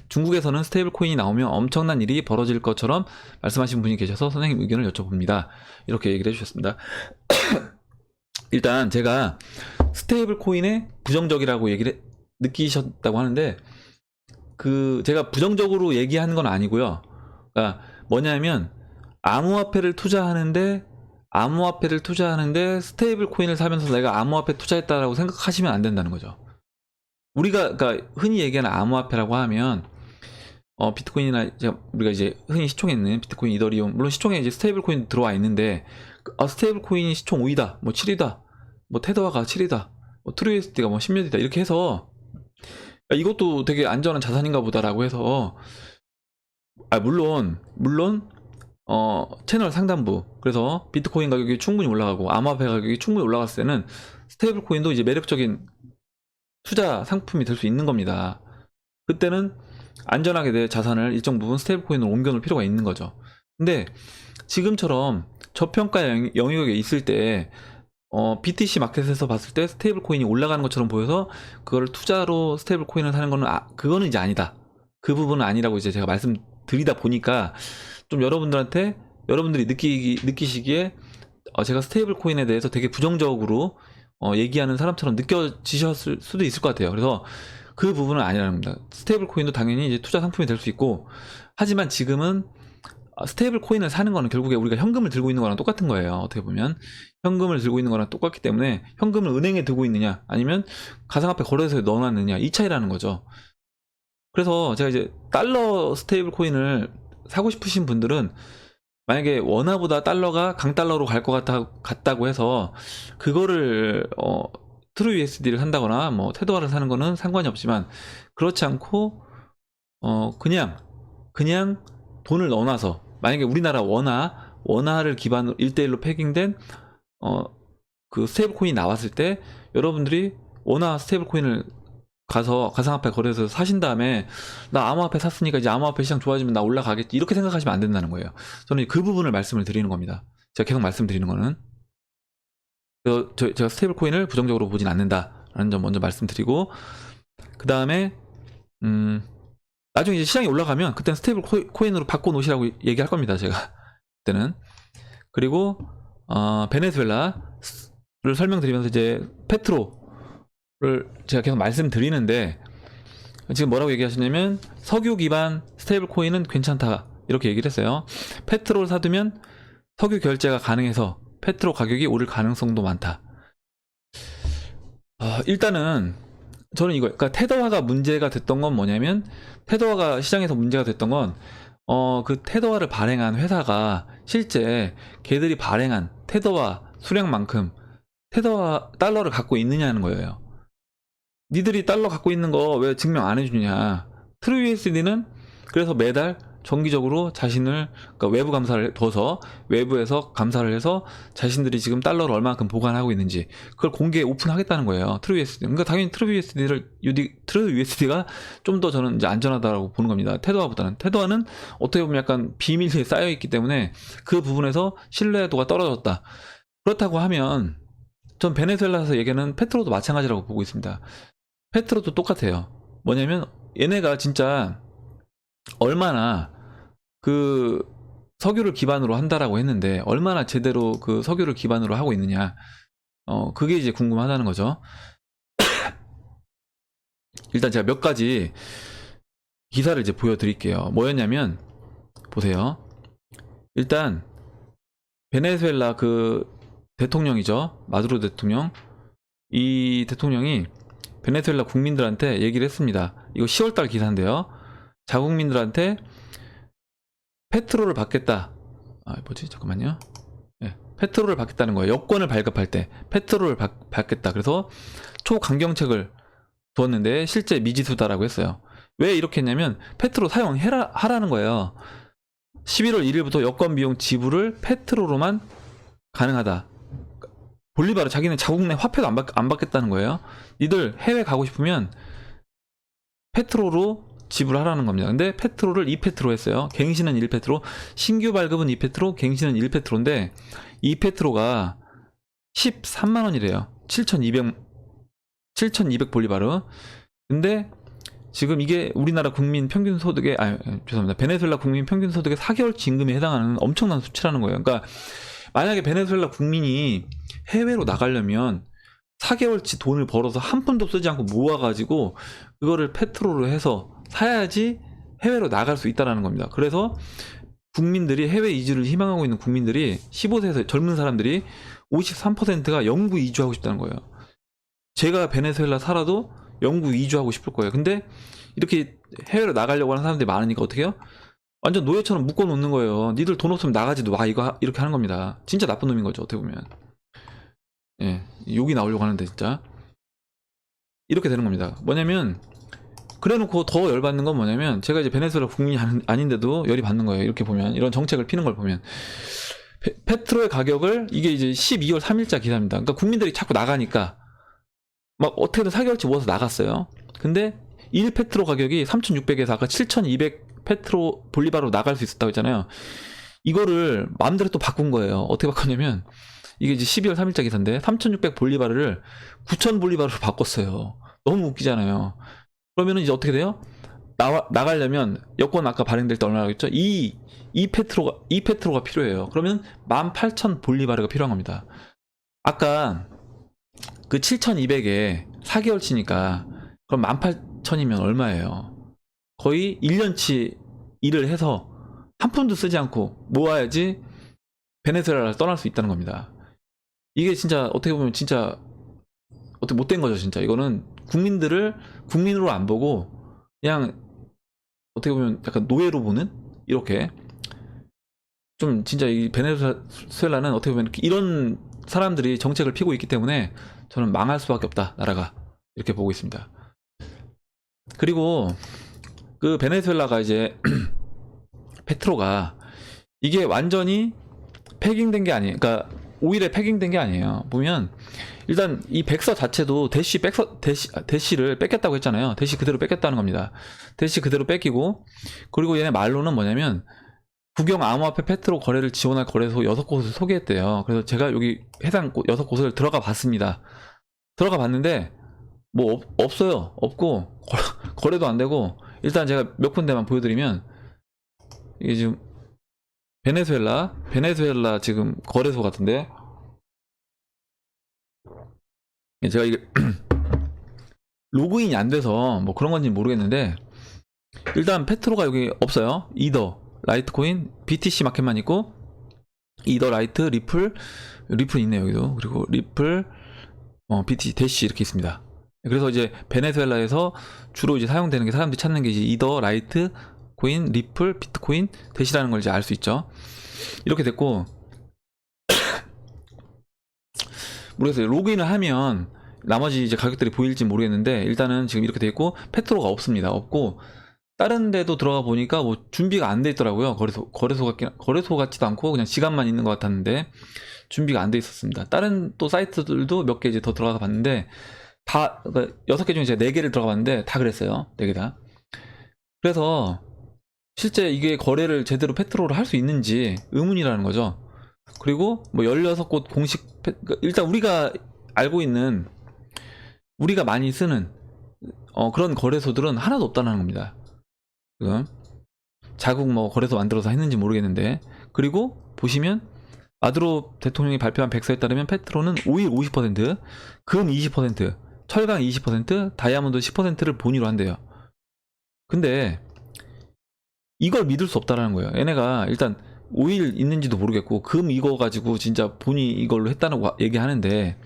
중국에서는 스테이블 코인이 나오면 엄청난 일이 벌어질 것처럼 말씀하신 분이 계셔서 선생님 의견을 여쭤봅니다. 이렇게 얘기를 해주셨습니다. 일단 제가 스테이블 코인에 부정적이라고 얘기를 느끼셨다고 하는데 제가 부정적으로 얘기하는 건 아니고요. 그러니까 뭐냐면 암호화폐를 투자하는데 스테이블 코인을 사면서 내가 암호화폐 투자했다라고 생각하시면 안 된다는 거죠. 그러니까 흔히 얘기하는 암호화폐라고 하면 비트코인이나 우리가 이제 흔히 시총에 있는 비트코인, 이더리움, 물론 시총에 이제 스테이블 코인 들어와 있는데 스테이블 코인이 시총 5위다, 7위다, 테더화가 7위다, 트루에스티가 10몇이다 이렇게 해서 이것도 되게 안전한 자산인가 보다라고 해서 물론 채널 상단부 그래서 비트코인 가격이 충분히 올라가고 암호화폐 가격이 충분히 올라갔을 때는 스테이블 코인도 이제 매력적인 투자 상품이 될 수 있는 겁니다. 그때는 안전하게 내 자산을 일정 부분 스테이블 코인으로 옮겨놓을 필요가 있는 거죠. 근데 지금처럼 저평가 영역에 있을 때 BTC 마켓에서 봤을 때 스테이블 코인이 올라가는 것처럼 보여서 그거를 투자로 스테이블 코인을 사는 거는 그거는 이제 아니다. 그 부분은 아니라고 이제 제가 말씀드리다 보니까 좀 여러분들이 느끼시기에 제가 스테이블 코인에 대해서 되게 부정적으로 얘기하는 사람처럼 느껴지셨을 수도 있을 것 같아요. 그래서 그 부분은 아니라는 겁니다. 스테이블 코인도 당연히 이제 투자 상품이 될 수 있고, 하지만 지금은 스테이블 코인을 사는 거는 결국에 우리가 현금을 들고 있는 거랑 똑같은 거예요. 어떻게 보면 현금을 들고 있는 거랑 똑같기 때문에 현금을 은행에 두고 있느냐 아니면 가상화폐 거래소에 넣어놨느냐 이 차이라는 거죠. 그래서 제가 이제 달러 스테이블 코인을 사고 싶으신 분들은 만약에 원화보다 달러가 강달러로 갈 것 같다고 해서 그거를 트루 USD를 산다거나 뭐 테더화를 사는 거는 상관이 없지만, 그렇지 않고 그냥 돈을 넣어놔서, 만약에 우리나라 원화를 기반으로 1대1로 패깅된 그 스테이블 코인이 나왔을 때, 여러분들이 원화 스테이블 코인을 가서 가상화폐 거래소에서 사신 다음에, 나 암호화폐 샀으니까 이제 암호화폐 시장 좋아지면 나 올라가겠지, 이렇게 생각하시면 안 된다는 거예요. 저는 그 부분을 말씀을 드리는 겁니다. 제가 계속 말씀드리는 거는, 제가 스테이블 코인을 부정적으로 보진 않는다라는 점 먼저 말씀드리고, 그 다음에 나중에 이제 시장이 올라가면 그때는 스테이블 코인으로 바꿔놓으시라고 얘기할 겁니다, 제가 그때는. 그리고 베네수엘라를 설명드리면서 이제 페트로를 제가 계속 말씀드리는데, 지금 뭐라고 얘기하시냐면 석유 기반 스테이블 코인은 괜찮다, 이렇게 얘기를 했어요. 페트로를 사두면 석유 결제가 가능해서 페트로 가격이 오를 가능성도 많다. 일단은 저는 이거, 그러니까 테더화가 문제가 됐던 건 뭐냐면, 테더화가 시장에서 문제가 됐던 건 그 테더화를 발행한 회사가 실제 걔들이 발행한 테더화 수량만큼 테더화 달러를 갖고 있느냐는 거예요. 니들이 달러 갖고 있는 거 왜 증명 안 해주냐. 트루 USD는 그래서 매달 정기적으로 자신을, 그러니까 외부 감사를 둬서 외부에서 감사를 해서 자신들이 지금 달러를 얼마만큼 보관하고 있는지 그걸 공개 오픈하겠다는 거예요. 트루 USD. 그러니까 당연히 트루 USD가 좀 더 저는 이제 안전하다고 보는 겁니다. 테더화보다는. 테더화는 어떻게 보면 약간 비밀리에 쌓여 있기 때문에 그 부분에서 신뢰도가 떨어졌다. 그렇다고 하면 전 베네수엘라에서 얘기하는 페트로도 마찬가지라고 보고 있습니다. 페트로도 똑같아요. 뭐냐면 얘네가 진짜 얼마나 그 석유를 기반으로 한다라고 했는데 얼마나 제대로 그 석유를 기반으로 하고 있느냐, 그게 이제 궁금하다는 거죠. 일단 제가 몇 가지 기사를 이제 보여드릴게요. 뭐였냐면, 보세요. 일단 베네수엘라 그 대통령이죠, 마두로 대통령. 이 대통령이 베네수엘라 국민들한테 얘기를 했습니다. 이거 10월달 기사인데요. 자국민들한테 페트로를 받겠다. 잠깐만요. 네, 페트로를 받겠다는 거예요. 여권을 발급할 때 페트로를 받겠다. 그래서 초강경책을 두었는데 실제 미지수다라고 했어요. 왜 이렇게 했냐면 페트로 하라는 거예요. 11월 1일부터 여권 비용 지불을 페트로로만 가능하다. 볼리바르, 자기는 자국 내 화폐도 안 받겠다는 거예요. 니들 해외 가고 싶으면 페트로로 지불하라는 겁니다. 근데 페트로를 2페트로 했어요. 갱신은 1페트로, 신규 발급은 2페트로, 갱신은 1페트로인데 2페트로가 13만원이래요. 7,200 볼리바르. 근데 지금 이게 우리나라 국민 평균 소득의, 죄송합니다, 베네수엘라 국민 평균 소득의 4개월치 임금에 해당하는 엄청난 수치라는 거예요. 그러니까 만약에 베네수엘라 국민이 해외로 나가려면 4개월치 돈을 벌어서 한 푼도 쓰지 않고 모아가지고 그거를 페트로로 해서 사야지 해외로 나갈 수 있다는 겁니다. 그래서 국민들이, 해외 이주를 희망하고 있는 국민들이, 15세에서 젊은 사람들이 53%가 영구 이주하고 싶다는 거예요. 제가 베네수엘라 살아도 영구 이주하고 싶을 거예요. 근데 이렇게 해외로 나가려고 하는 사람들이 많으니까 어떻게 해요? 완전 노예처럼 묶어놓는 거예요. 니들 돈 없으면 나가지도 마, 이렇게 하는 겁니다. 진짜 나쁜 놈인 거죠, 어떻게 보면. 예, 욕이 나오려고 하는데 진짜 이렇게 되는 겁니다. 뭐냐면, 그래놓고 더 열받는 건 뭐냐면, 제가 이제 베네수엘라 국민이 아닌데도 열이 받는 거예요. 이렇게 보면, 이런 정책을 피는 걸 보면, 페트로의 가격을, 이게 이제 12월 3일자 기사입니다. 그러니까 국민들이 자꾸 나가니까 막 어떻게든 4개월치 모아서 나갔어요. 근데 1페트로 가격이 3,600에서 아까 7,200 페트로 볼리바르로 나갈 수 있었다고 했잖아요. 이거를 마음대로 또 바꾼 거예요. 어떻게 바꿨냐면, 이게 이제 12월 3일자 기사인데 3,600 볼리바르를 9,000 볼리바르로 바꿨어요. 너무 웃기잖아요. 그러면은 이제 어떻게 돼요? 나가려면 여권 아까 발행될 때 얼마나 하겠죠? 2페트로가 필요해요. 그러면 18,000 볼리바르가 필요한 겁니다. 아까 그 7,200에 4개월치니까 그럼 18,000이면 얼마예요? 거의 1년치 일을 해서 한 푼도 쓰지 않고 모아야지 베네수엘라를 떠날 수 있다는 겁니다. 이게 진짜 어떻게 보면 진짜 어떻게 못된 거죠, 진짜. 이거는 국민들을 국민으로 안 보고 그냥 어떻게 보면 약간 노예로 보는, 이렇게 좀 진짜 이 베네수엘라는 어떻게 보면 이런 사람들이 정책을 피고 있기 때문에 저는 망할 수밖에 없다, 나라가. 이렇게 보고 있습니다. 그리고 그 베네수엘라가 이제 페트로가 이게 완전히 패깅된 게 아니에요. 그러니까 오일에 패깅된 게 아니에요. 보면 일단 이 백서 자체도 대시를 뺏겼다고 했잖아요. 대시 그대로 뺏겼다는 겁니다. 대시 그대로 뺏기고, 그리고 얘네 말로는 뭐냐면 국영 암호화폐 페트로 거래를 지원할 거래소 6곳을 소개했대요. 그래서 제가 여기 해당 6곳을 들어가 봤습니다. 들어가 봤는데 뭐 없어요. 없고 거래도 안 되고, 일단 제가 몇 군데만 보여드리면 이게 지금 베네수엘라 지금 거래소 같은데, 제가 이게 로그인이 안 돼서 뭐 그런 건지 모르겠는데, 일단 페트로가 여기 없어요. 이더, 라이트코인, BTC 마켓만 있고, 이더, 라이트, 리플 있네요, 여기도. 그리고 리플, BTC, 대시 이렇게 있습니다. 그래서 이제 베네수엘라에서 주로 이제 사용되는 게, 사람들이 찾는 게 이제 이더, 라이트 코인, 리플, 비트코인, 대시라는 걸 이제 알 수 있죠. 이렇게 됐고, 모르겠어요. 로그인을 하면 나머지 이제 가격들이 보일지 모르겠는데, 일단은 지금 이렇게 돼 있고, 페트로가 없습니다. 없고, 다른 데도 들어가 보니까 뭐 준비가 안 돼 있더라고요. 거래소 같지도 않고 그냥 시간만 있는 것 같았는데 준비가 안 돼 있었습니다. 다른 또 사이트들도 몇 개 이제 더 들어가 봤는데, 다, 그러니까 6개 중에 제가 4개를 들어가 봤는데 다 그랬어요. 4개 다. 그래서 실제 이게 거래를 제대로 페트로를 할 수 있는지 의문이라는 거죠. 그리고 뭐 16곳 공식 일단 우리가 알고 있는, 우리가 많이 쓰는 그런 거래소들은 하나도 없다는 겁니다. 지금 자국 뭐 거래소 만들어서 했는지 모르겠는데, 그리고 보시면 마두로 대통령이 발표한 백서에 따르면 페트로는 오일 50%, 금 20%, 철강 20%, 다이아몬드 10%를 본위로 한대요. 근데 이걸 믿을 수 없다라는 거예요. 얘네가 일단 오일 있는지도 모르겠고 금 이거 가지고 진짜 본이 이걸로 했다는 얘기하는데,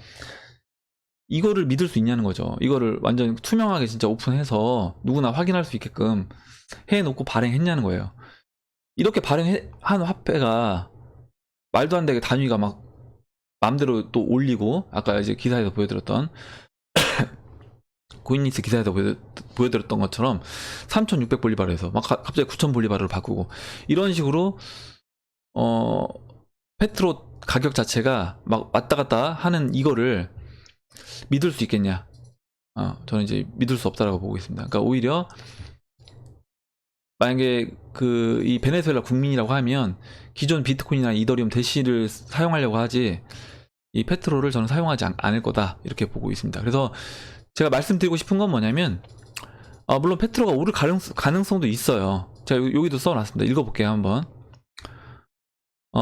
이거를 믿을 수 있냐는 거죠. 이거를 완전 투명하게 진짜 오픈해서 누구나 확인할 수 있게끔 해놓고 발행했냐는 거예요. 이렇게 발행한 화폐가 말도 안 되게 단위가 막 마음대로 또 올리고, 아까 이제 기사에서 보여드렸던 코인리스 기사에서 보여드렸던 것처럼 3600볼리바르에서 막 갑자기 9000볼리바르로 바꾸고, 이런 식으로 페트로 가격 자체가 막 왔다 갔다 하는 이거를 믿을 수 있겠냐? 저는 이제 믿을 수 없다라고 보고 있습니다. 그러니까 오히려 만약에 이 베네수엘라 국민이라고 하면 기존 비트코인이나 이더리움 대시를 사용하려고 하지, 이 페트로를 저는 사용하지 않을 거다, 이렇게 보고 있습니다. 그래서 제가 말씀드리고 싶은 건 뭐냐면, 물론 페트로가 오를 가능성도 있어요. 제가 여기도 써놨습니다. 읽어볼게요, 한번.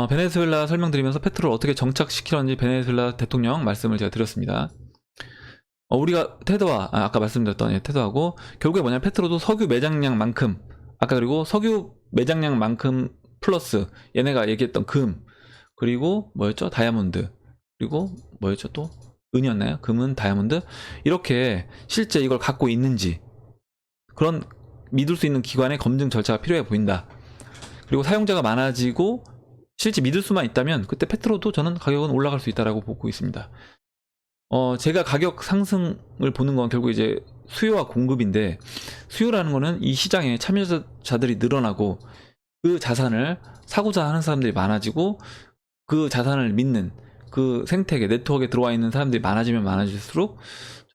베네수엘라 설명드리면서 페트로를 어떻게 정착시키려는지 베네수엘라 대통령 말씀을 제가 드렸습니다. 우리가 테드와 아까 말씀드렸던 테드하고 결국에 뭐냐면, 페트로도 석유 매장량만큼, 아까 그리고 석유 매장량만큼 플러스 얘네가 얘기했던 금, 그리고 뭐였죠? 다이아몬드, 그리고 뭐였죠? 또 은이었나요? 금은, 다이아몬드, 이렇게 실제 이걸 갖고 있는지 그런 믿을 수 있는 기관의 검증 절차가 필요해 보인다. 그리고 사용자가 많아지고 실제 믿을 수만 있다면 그때 페트로도 저는 가격은 올라갈 수 있다라고 보고 있습니다. 제가 가격 상승을 보는 건 결국 이제 수요와 공급인데, 수요라는 거는 이 시장에 참여자들이 늘어나고 그 자산을 사고자 하는 사람들이 많아지고, 그 자산을 믿는 그 생태계, 네트워크에 들어와 있는 사람들이 많아지면 많아질수록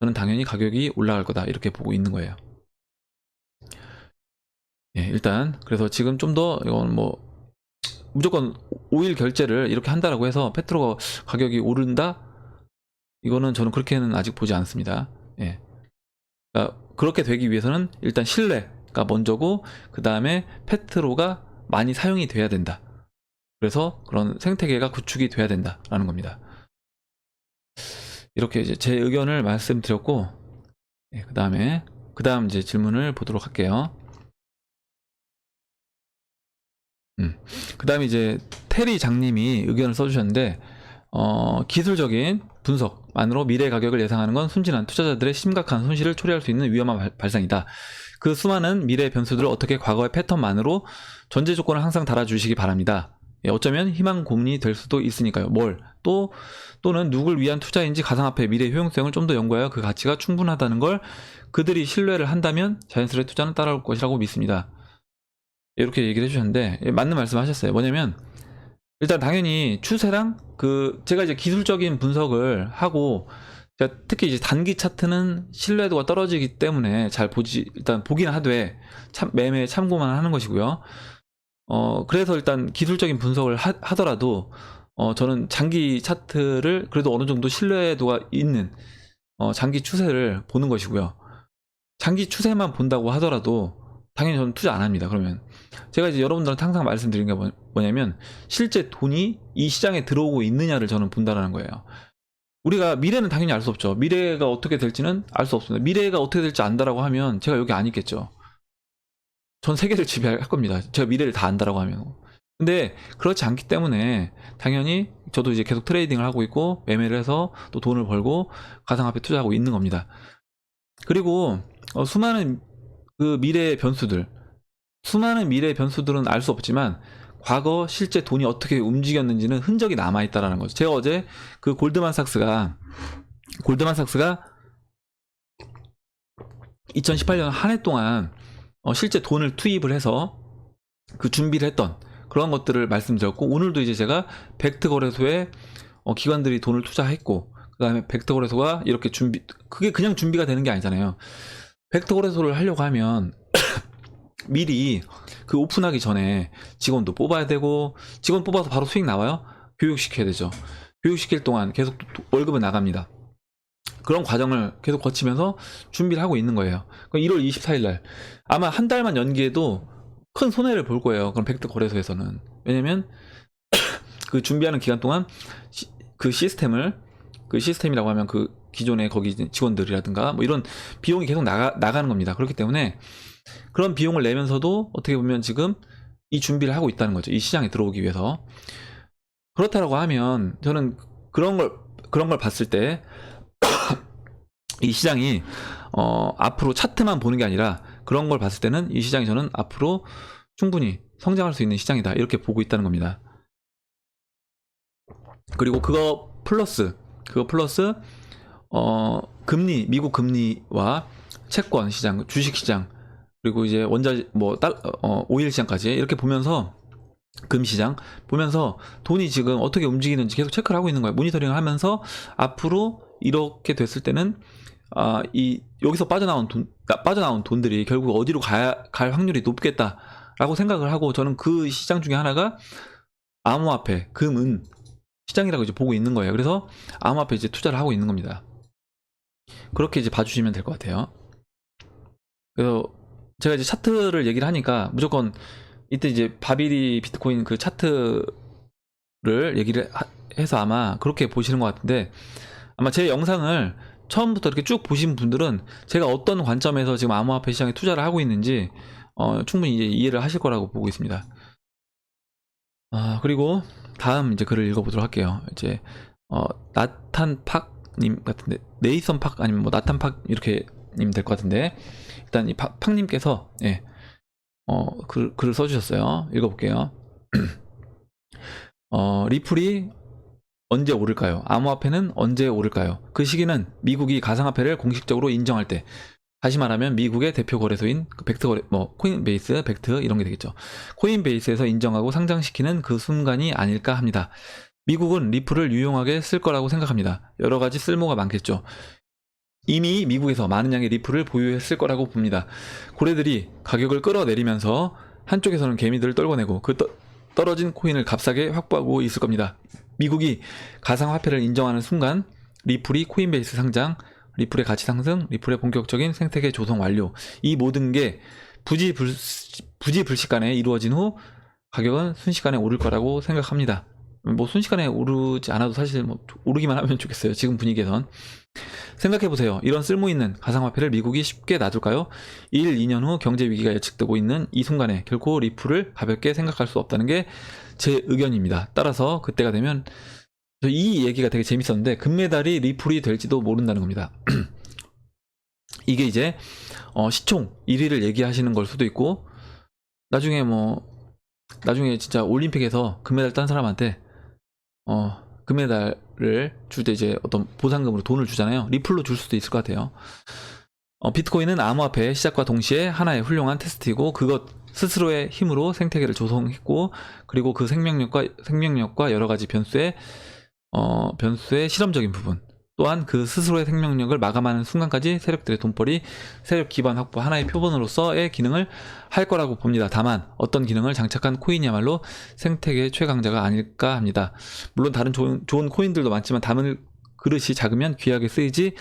저는 당연히 가격이 올라갈 거다, 이렇게 보고 있는 거예요. 예, 일단 그래서 지금 좀 더 이건 뭐 무조건 오일 결제를 이렇게 한다라고 해서 페트로가 가격이 오른다? 이거는 저는 그렇게는 아직 보지 않습니다. 예. 그러니까 그렇게 되기 위해서는 일단 신뢰가 먼저고, 그 다음에 페트로가 많이 사용이 돼야 된다. 그래서 그런 생태계가 구축이 돼야 된다라는 겁니다. 이렇게 이제 제 의견을 말씀드렸고, 예, 그 다음 이제 질문을 보도록 할게요. 그 다음에 이제 테리 장님이 의견을 써주셨는데, 기술적인 분석만으로 미래 가격을 예상하는 건 순진한 투자자들의 심각한 손실을 초래할 수 있는 위험한 발상이다. 그 수많은 미래 변수들을 어떻게 과거의 패턴만으로 전제 조건을 항상 달아주시기 바랍니다. 어쩌면 희망 고문이 될 수도 있으니까요. 또는 누굴 위한 투자인지 가상화폐의 미래 효용성을 좀 더 연구하여 그 가치가 충분하다는 걸 그들이 신뢰를 한다면 자연스레 투자는 따라올 것이라고 믿습니다. 이렇게 얘기를 해주셨는데 맞는 말씀 하셨어요. 뭐냐면 일단 당연히 추세랑 제가 이제 기술적인 분석을 하고 특히 이제 단기 차트는 신뢰도가 떨어지기 때문에 일단 보긴 하되 매매에 참고만 하는 것이고요. 그래서 일단 기술적인 분석을 하더라도 저는 장기 차트를 그래도 어느 정도 신뢰도가 있는 장기 추세를 보는 것이고요. 장기 추세만 본다고 하더라도 당연히 저는 투자 안 합니다. 그러면 제가 이제 여러분들한테 항상 말씀드린 게 뭐냐면 실제 돈이 이 시장에 들어오고 있느냐를 저는 본다라는 거예요. 우리가 미래는 당연히 알 수 없죠. 미래가 어떻게 될지는 알 수 없습니다. 미래가 어떻게 될지 안다라고 하면 제가 여기 안 있겠죠. 전 세계를 지배할 겁니다. 제가 미래를 다 안다라고 하면. 근데 그렇지 않기 때문에 당연히 저도 이제 계속 트레이딩을 하고 있고 매매를 해서 또 돈을 벌고 가상화폐 투자하고 있는 겁니다. 그리고 수많은 미래의 변수들은 알 수 없지만 과거 실제 돈이 어떻게 움직였는지는 흔적이 남아있다라는 거죠. 제가 어제 골드만삭스가 2018년 한 해 동안 실제 돈을 투입을 해서 준비를 했던 그런 것들을 말씀드렸고, 오늘도 이제 제가 벡트 거래소에 기관들이 돈을 투자했고, 그 다음에 벡트 거래소가 이렇게 그게 그냥 준비가 되는 게 아니잖아요. 벡트 거래소를 하려고 하면 미리 오픈하기 전에 직원도 뽑아야 되고, 직원 뽑아서 바로 수익 나와요? 교육시켜야 되죠. 교육시킬 동안 계속 월급은 나갑니다. 그런 과정을 계속 거치면서 준비를 하고 있는 거예요. 1월 24일 날 아마 한 달만 연기해도 큰 손해를 볼 거예요. 그럼 벡트 거래소에서는. 왜냐면 준비하는 기간 동안 시스템이라고 하면 기존의 거기 직원들이라든가 뭐 이런 비용이 계속 나가는 겁니다. 그렇기 때문에 그런 비용을 내면서도 어떻게 보면 지금 이 준비를 하고 있다는 거죠. 이 시장에 들어오기 위해서. 그렇다라고 하면 저는 그런 걸 봤을 때 이 시장이 앞으로 차트만 보는 게 아니라 그런 걸 봤을 때는 이 시장이 저는 앞으로 충분히 성장할 수 있는 시장이다, 이렇게 보고 있다는 겁니다. 그리고 그거 플러스 미국 금리와 채권 시장, 주식 시장, 그리고 이제 오일 시장까지 이렇게 보면서 금 시장 보면서 돈이 지금 어떻게 움직이는지 계속 체크를 하고 있는 거예요. 모니터링을 하면서 앞으로 이렇게 됐을 때는 여기서 빠져나온 돈들이 결국 어디로 갈 확률이 높겠다라고 생각을 하고, 저는 그 시장 중에 하나가 암호화폐, 금은 시장이라고 이제 보고 있는 거예요. 그래서 암호화폐 이제 투자를 하고 있는 겁니다. 그렇게 이제 봐주시면 될 것 같아요. 그래서 제가 이제 차트를 얘기를 하니까 무조건 이때 이제 바비리 비트코인 차트를 얘기를 해서 아마 그렇게 보시는 것 같은데, 아마 제 영상을 처음부터 이렇게 쭉 보신 분들은 제가 어떤 관점에서 지금 암호화폐 시장에 투자를 하고 있는지 충분히 이제 이해를 하실 거라고 보고 있습니다. 그리고 다음 이제 글을 읽어보도록 할게요. 이제 나탄팍님 같은데, 네이선 팍 아니면 나탄팍 이렇게 님 될 것 같은데, 일단 이 팍님께서 글을 써주셨어요. 읽어볼게요. 리플이 언제 오를까요? 암호화폐는 언제 오를까요? 그 시기는 미국이 가상화폐를 공식적으로 인정할 때, 다시 말하면 미국의 대표 거래소인 코인베이스, 벡트 이런 게 되겠죠. 코인베이스에서 인정하고 상장시키는 그 순간이 아닐까 합니다. 미국은 리플을 유용하게 쓸 거라고 생각합니다. 여러 가지 쓸모가 많겠죠. 이미 미국에서 많은 양의 리플을 보유했을 거라고 봅니다. 고래들이 가격을 끌어내리면서 한쪽에서는 개미들을 떨궈내고 떨어진 코인을 값싸게 확보하고 있을 겁니다. 미국이 가상화폐를 인정하는 순간 리플이 코인베이스 상장, 리플의 가치 상승, 리플의 본격적인 생태계 조성 완료, 이 모든 게 부지불식간에 이루어진 후 가격은 순식간에 오를 거라고 생각합니다. 순식간에 오르지 않아도 사실 오르기만 하면 좋겠어요. 지금 분위기에선. 생각해보세요. 이런 쓸모있는 가상화폐를 미국이 쉽게 놔둘까요? 1, 2년 후 경제 위기가 예측되고 있는 이 순간에 결코 리플을 가볍게 생각할 수 없다는 게 제 의견입니다. 따라서 그때가 되면, 이 얘기가 되게 재밌었는데, 금메달이 리플이 될지도 모른다는 겁니다. 이게 이제 시총 1위를 얘기하시는 걸 수도 있고, 나중에 나중에 진짜 올림픽에서 금메달 딴 사람한테 금메달을 줄 때 이제 어떤 보상금으로 돈을 주잖아요. 리플로 줄 수도 있을 것 같아요. 비트코인은 암호화폐의 시작과 동시에 하나의 훌륭한 테스트이고 그것 스스로의 힘으로 생태계를 조성했고 그리고 그 생명력과 여러 가지 변수의 실험적인 부분 또한 그 스스로의 생명력을 마감하는 순간까지 세력들의 돈벌이, 세력 기반 확보 하나의 표본으로서의 기능을 할 거라고 봅니다. 다만 어떤 기능을 장착한 코인이야말로 생태계 최강자가 아닐까 합니다. 물론 다른 좋은 코인들도 많지만 담을 그릇이 작으면 귀하게 쓰이지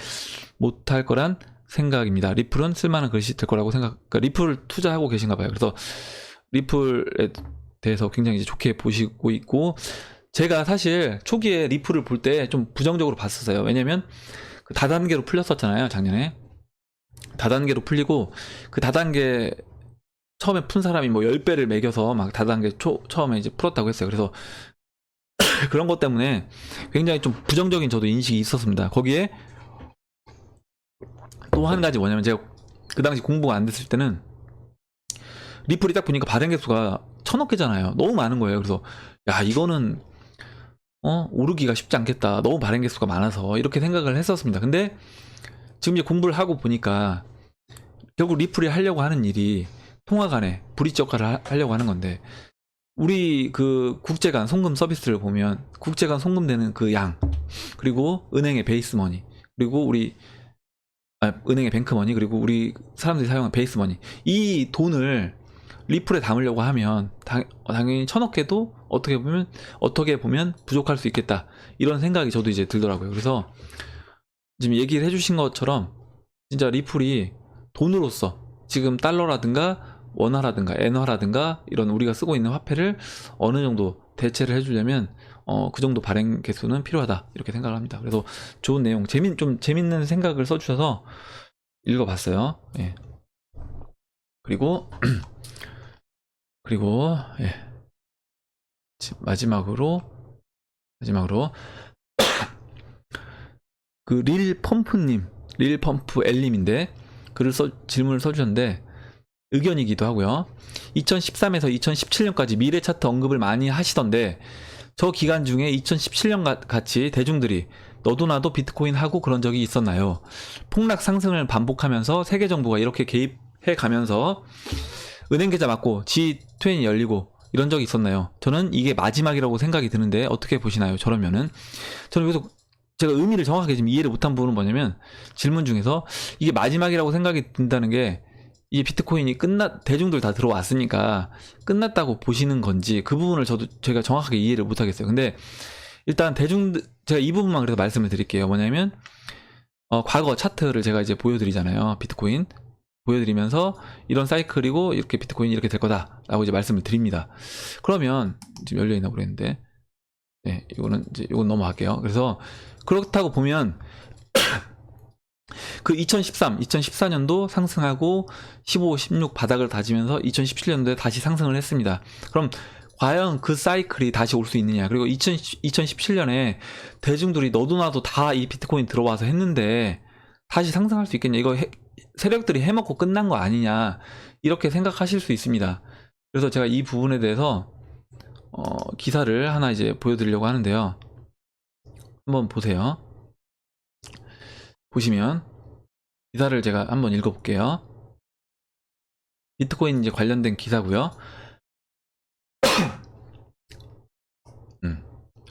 못할 거란 생각입니다. 리플은 쓸만한 그릇이 될 거라고 그러니까 리플 투자하고 계신가 봐요. 그래서 리플에 대해서 굉장히 이제 좋게 보시고 있고 제가 사실 초기에 리플을 볼 때 좀 부정적으로 봤었어요. 왜냐면 그 다단계로 풀렸었잖아요, 작년에. 다단계로 풀리고 그 다단계 처음에 푼 사람이 뭐 10배를 매겨서 막 다단계 처음에 이제 풀었다고 했어요. 그래서 그런 것 때문에 굉장히 좀 부정적인 저도 인식이 있었습니다. 거기에 또 한 가지 뭐냐면 제가 그 당시 공부가 안 됐을 때는 리플이 딱 보니까 발행 개수가 1000억 개잖아요. 너무 많은 거예요. 그래서 야 이거는 오르기가 쉽지 않겠다. 너무 발행 개수가 많아서 이렇게 생각을 했었습니다. 근데 지금 이제 공부를 하고 보니까 결국 리플이 하려고 하는 일이 통화 간에 브릿지 역할을 하려고 하는 건데 우리 그 국제 간 송금 서비스를 보면 국제 간 송금되는 그 양 그리고 은행의 베이스 머니 그리고 은행의 뱅크 머니 그리고 우리 사람들이 사용한 베이스 머니 이 돈을 리플에 담으려고 하면 당연히 1000억 개도 어떻게 보면 부족할 수 있겠다 이런 생각이 저도 이제 들더라고요. 그래서 지금 얘기를 해주신 것처럼 진짜 리플이 돈으로서 지금 달러라든가 원화라든가 엔화라든가 이런 우리가 쓰고 있는 화폐를 어느 정도 대체를 해주려면 그 정도 발행 개수는 필요하다 이렇게 생각을 합니다. 그래서 좋은 내용 좀 재밌는 생각을 써주셔서 읽어봤어요. 예. 그리고 예. 마지막으로 그 릴펌프 엘님인데 질문을 써주셨는데 의견이기도 하고요. 2013에서 2017년까지 미래 차트 언급을 많이 하시던데 저 기간 중에 2017년 같이 대중들이 너도 나도 비트코인 하고 그런 적이 있었나요? 폭락 상승을 반복하면서 세계 정부가 이렇게 개입해 가면서 은행 계좌 막고 G20 열리고 이런 적이 있었나요? 저는 이게 마지막이라고 생각이 드는데 어떻게 보시나요? 저러면은 저는 여기서 제가 의미를 정확하게 지금 이해를 못한 부분은 뭐냐면 질문 중에서 이게 마지막이라고 생각이 든다는 게 이게 비트코인이 대중들 다 들어왔으니까 끝났다고 보시는 건지 그 부분을 제가 정확하게 이해를 못 하겠어요. 근데 일단 제가 이 부분만 그래서 말씀을 드릴게요. 뭐냐면 과거 차트를 제가 이제 보여드리잖아요. 비트코인 보여드리면서 이런 사이클이고 이렇게 비트코인이 이렇게 될 거다라고 이제 말씀을 드립니다. 그러면 지금 열려있나 모르겠는데 네, 이건 넘어갈게요. 그래서 그렇다고 보면 그 2014년도 상승하고 15, 16 바닥을 다지면서 2017년도에 다시 상승을 했습니다. 그럼 과연 그 사이클이 다시 올 수 있느냐? 그리고 2017년에 대중들이 너도 나도 다 이 비트코인 들어와서 했는데 다시 상승할 수 있겠냐? 이거 세력들이 해먹고 끝난 거 아니냐? 이렇게 생각하실 수 있습니다. 그래서 제가 이 부분에 대해서 기사를 하나 이제 보여드리려고 하는데요. 한번 보세요. 보시면 기사를 제가 한번 읽어볼게요. 비트코인 이제 관련된 기사고요.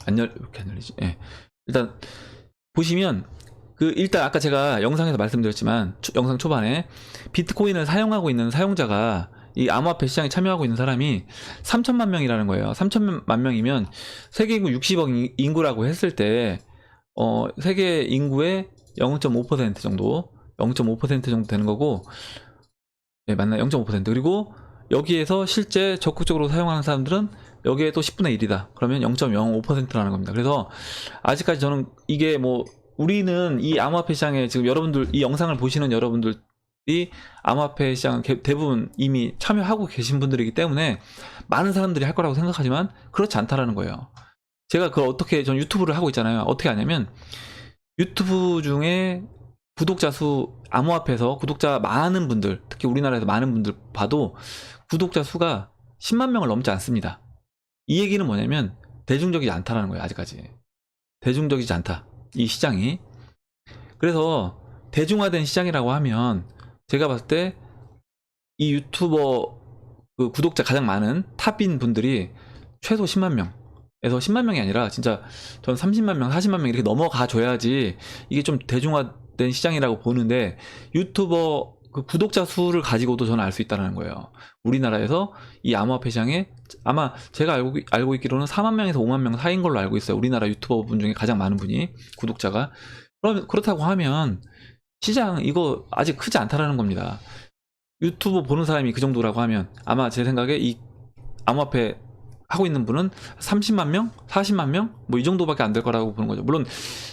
이렇게 안 열리지? 예. 일단 보시면 일단 아까 제가 영상에서 말씀드렸지만 영상 초반에 비트코인을 사용하고 있는 사용자가 이 암호화폐 시장에 참여하고 있는 사람이 3천만 명이라는 거예요. 3천만 명이면 세계 인구 60억 인구라고 했을 때 세계 인구의 0.5% 정도 되는 거고 네, 맞나요? 0.5% 그리고 여기에서 실제 적극적으로 사용하는 사람들은 여기에 또 10분의 1이다. 그러면 0.05%라는 겁니다. 그래서 아직까지 저는 이게 우리는 이 암호화폐 시장에 지금 이 영상을 보시는 여러분들이 암호화폐 시장 대부분 이미 참여하고 계신 분들이기 때문에 많은 사람들이 할 거라고 생각하지만 그렇지 않다라는 거예요. 제가 전 유튜브를 하고 있잖아요. 어떻게 하냐면 유튜브 중에 암호화폐에서 구독자 많은 분들, 특히 우리나라에서 많은 분들 봐도 구독자 수가 10만 명을 넘지 않습니다. 이 얘기는 뭐냐면 대중적이지 않다라는 거예요. 아직까지 대중적이지 않다, 이 시장이. 그래서 대중화된 시장이라고 하면 제가 봤을 때 이 유튜버 그 구독자 가장 많은 탑인 분들이 최소 10만 명에서 10만 명이 아니라 진짜 전 30만 명, 40만 명 이렇게 넘어가 줘야지 이게 좀 대중화된 시장이라고 보는데, 유튜버 그 구독자 수를 가지고도 저는 알 수 있다는 거예요. 우리나라에서 이 암호화폐 시장에 아마 제가 알고 있기로는 4만 명에서 5만 명 사이인 걸로 알고 있어요. 우리나라 유튜버 분 중에 가장 많은 분이 구독자가. 그렇다고 하면 시장 이거 아직 크지 않다라는 겁니다. 유튜브 보는 사람이 그 정도라고 하면 아마 제 생각에 이 암호화폐 하고 있는 분은 30만 명? 40만 명? 뭐 이 정도밖에 안 될 거라고 보는 거죠. 물론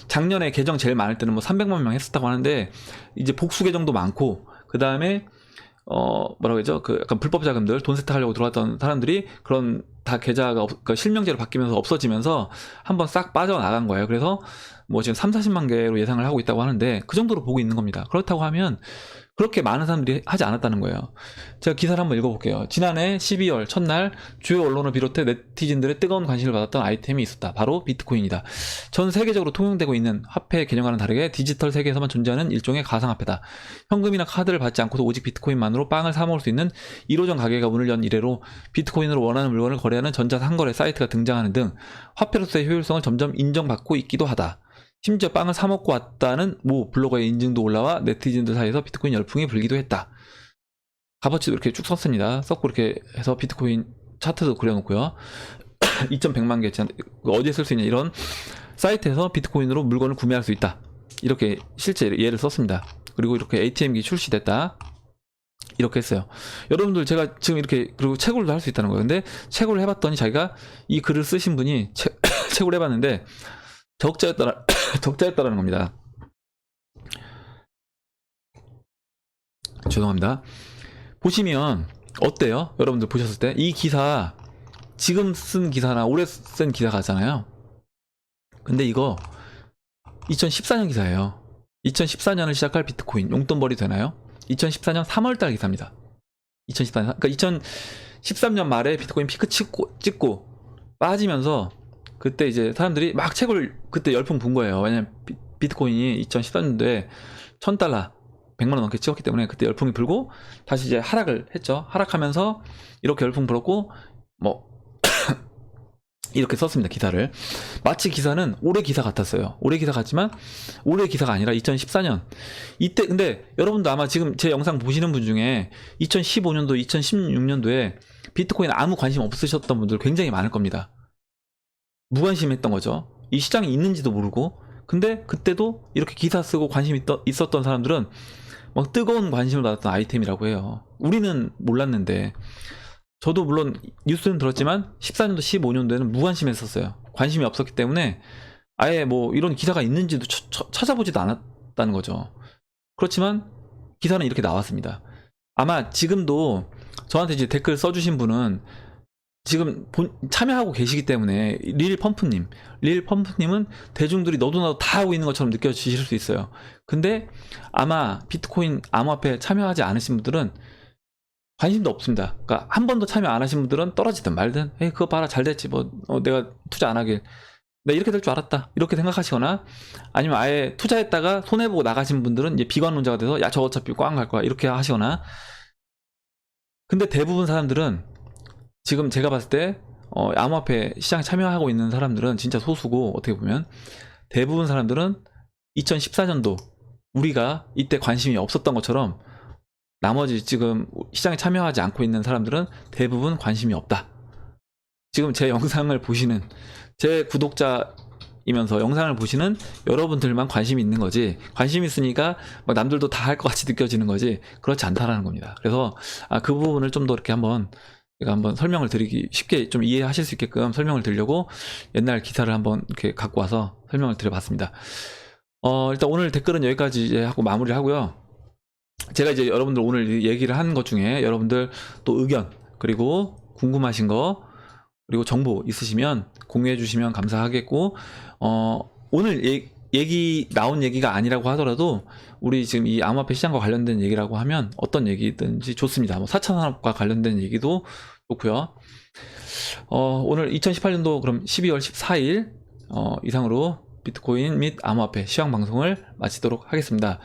작년에 계정 제일 많을 때는 뭐 300만 명 했었다고 하는데, 이제 복수 계정도 많고, 그 다음에 뭐라고 하죠? 그 약간 불법 자금들 돈 세탁하려고 들어왔던 사람들이 그런 다 계좌가 그러니까 실명제로 바뀌면서 없어지면서 한번 싹 빠져나간 거예요. 그래서 뭐 지금 3, 40만 개로 예상을 하고 있다고 하는데 그 정도로 보고 있는 겁니다. 그렇다고 하면 그렇게 많은 사람들이 하지 않았다는 거예요. 제가 기사를 한번 읽어볼게요. 지난해 12월 첫날 주요 언론을 비롯해 네티즌들의 뜨거운 관심을 받았던 아이템이 있었다. 바로 비트코인이다. 전 세계적으로 통용되고 있는 화폐 개념과는 다르게 디지털 세계에서만 존재하는 일종의 가상화폐다. 현금이나 카드를 받지 않고도 오직 비트코인만으로 빵을 사 먹을 수 있는 1호점 가게가 문을 연 이래로 비트코인으로 원하는 물건을 거래하는 전자상거래 사이트가 등장하는 등 화폐로서의 효율성을 점점 인정받고 있기도 하다. 심지어 빵을 사 먹고 왔다는 모 블로거의 인증도 올라와 네티즌들 사이에서 비트코인 열풍이 불기도 했다. 값어치도 이렇게 쭉 썼습니다. 썼고 이렇게 해서 비트코인 차트도 그려놓고요. 2100만 개 어디에 쓸 수 있냐, 이런 사이트에서 비트코인으로 물건을 구매할 수 있다. 이렇게 실제 예를 썼습니다. 그리고 이렇게 ATM기 출시됐다. 이렇게 했어요. 여러분들 제가 지금 이렇게, 그리고 채굴도 할 수 있다는 거예요. 근데 채굴을 해봤더니 자기가 이 글을 쓰신 분이 채굴 해봤는데 적자였다라는 겁니다. 죄송합니다. 보시면 어때요? 여러분들 보셨을 때 이 기사 지금 쓴 기사나 올해 쓴 기사 같잖아요. 근데 이거 2014년 기사예요. 2014년을 시작할 비트코인 용돈벌이 되나요? 2014년 3월달 기사입니다. 2014년, 그러니까 2013년 말에 비트코인 피크 찍고 빠지면서 그때 이제 사람들이 막 채굴, 그때 열풍 분 거예요. 왜냐면 비트코인이 2013년도에 $1000 100만원 넘게 찍었기 때문에 그때 열풍이 불고 다시 이제 하락을 했죠. 하락하면서 이렇게 열풍 불었고 뭐 이렇게 썼습니다. 기사를. 마치 기사는 올해 기사 같았어요. 올해 기사 같지만 올해 기사가 아니라 2014년 이때. 근데 여러분도 아마 지금 제 영상 보시는 분 중에 2015년도 2016년도에 비트코인 아무 관심 없으셨던 분들 굉장히 많을 겁니다. 무관심했던 거죠. 이 시장이 있는지도 모르고. 근데 그때도 이렇이 기사 쓰고 관심 있었던 사람들은 막 뜨거운 관심을 받았던 아이템이라고 해요. 우리는 몰랐는데, 저도 물론 뉴스는 들었지만 14년도 15년도에는 무관심했었어요. 관심이 없었기 때문에 아예 뭐 이런 기사가 있는지도 찾아보지도 않았다는 거죠. 그렇지만 기사는 이렇게 나왔습니다. 아마 지금도 저한테 이제 댓글 써주신 분은 지금 참여하고 계시기 때문에 릴펌프님은 대중들이 너도 나도 다 하고 있는 것처럼 느껴지실 수 있어요. 근데 아마 비트코인 암호화폐 참여하지 않으신 분들은 관심도 없습니다. 그러니까 한 번도 참여 안 하신 분들은 떨어지든 말든 에이 그거 봐라 잘 됐지 뭐 내가 투자 안 하길 내가 이렇게 될 줄 알았다 이렇게 생각하시거나, 아니면 아예 투자했다가 손해보고 나가신 분들은 이제 비관론자가 돼서 야 저 어차피 꽝 갈 거야 이렇게 하시거나. 근데 대부분 사람들은 지금 제가 봤을 때 암호화폐 시장에 참여하고 있는 사람들은 진짜 소수고, 어떻게 보면 대부분 사람들은 2014년도 우리가 이때 관심이 없었던 것처럼 나머지 지금 시장에 참여하지 않고 있는 사람들은 대부분 관심이 없다. 지금 제 영상을 보시는 제 구독자이면서 영상을 보시는 여러분들만 관심이 있는 거지, 관심 있으니까 막 남들도 다 할 것 같이 느껴지는 거지 그렇지 않다라는 겁니다. 그래서 그 부분을 좀 더 이렇게 제가 한번 설명을 드리기 쉽게 좀 이해하실 수 있게끔 설명을 드리려고 옛날 기사를 한번 이렇게 갖고 와서 설명을 드려봤습니다. 일단 오늘 댓글은 여기까지 이제 하고 마무리를 하고요. 제가 이제 여러분들 오늘 얘기를 한 것 중에 여러분들 또 의견, 그리고 궁금하신 거, 그리고 정보 있으시면 공유해 주시면 감사하겠고, 오늘 나온 얘기가 아니라고 하더라도 우리 지금 이 암호화폐 시장과 관련된 얘기라고 하면 어떤 얘기든지 좋습니다. 뭐 4차 산업과 관련된 얘기도 좋고요. 오늘 2018년도 그럼 12월 14일 이상으로 비트코인 및 암호화폐 시황 방송을 마치도록 하겠습니다.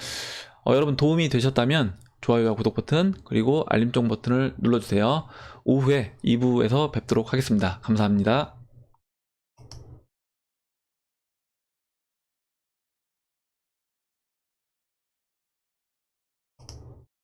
여러분 도움이 되셨다면 좋아요와 구독 버튼 그리고 알림종 버튼을 눌러주세요. 오후에 2부에서 뵙도록 하겠습니다. 감사합니다.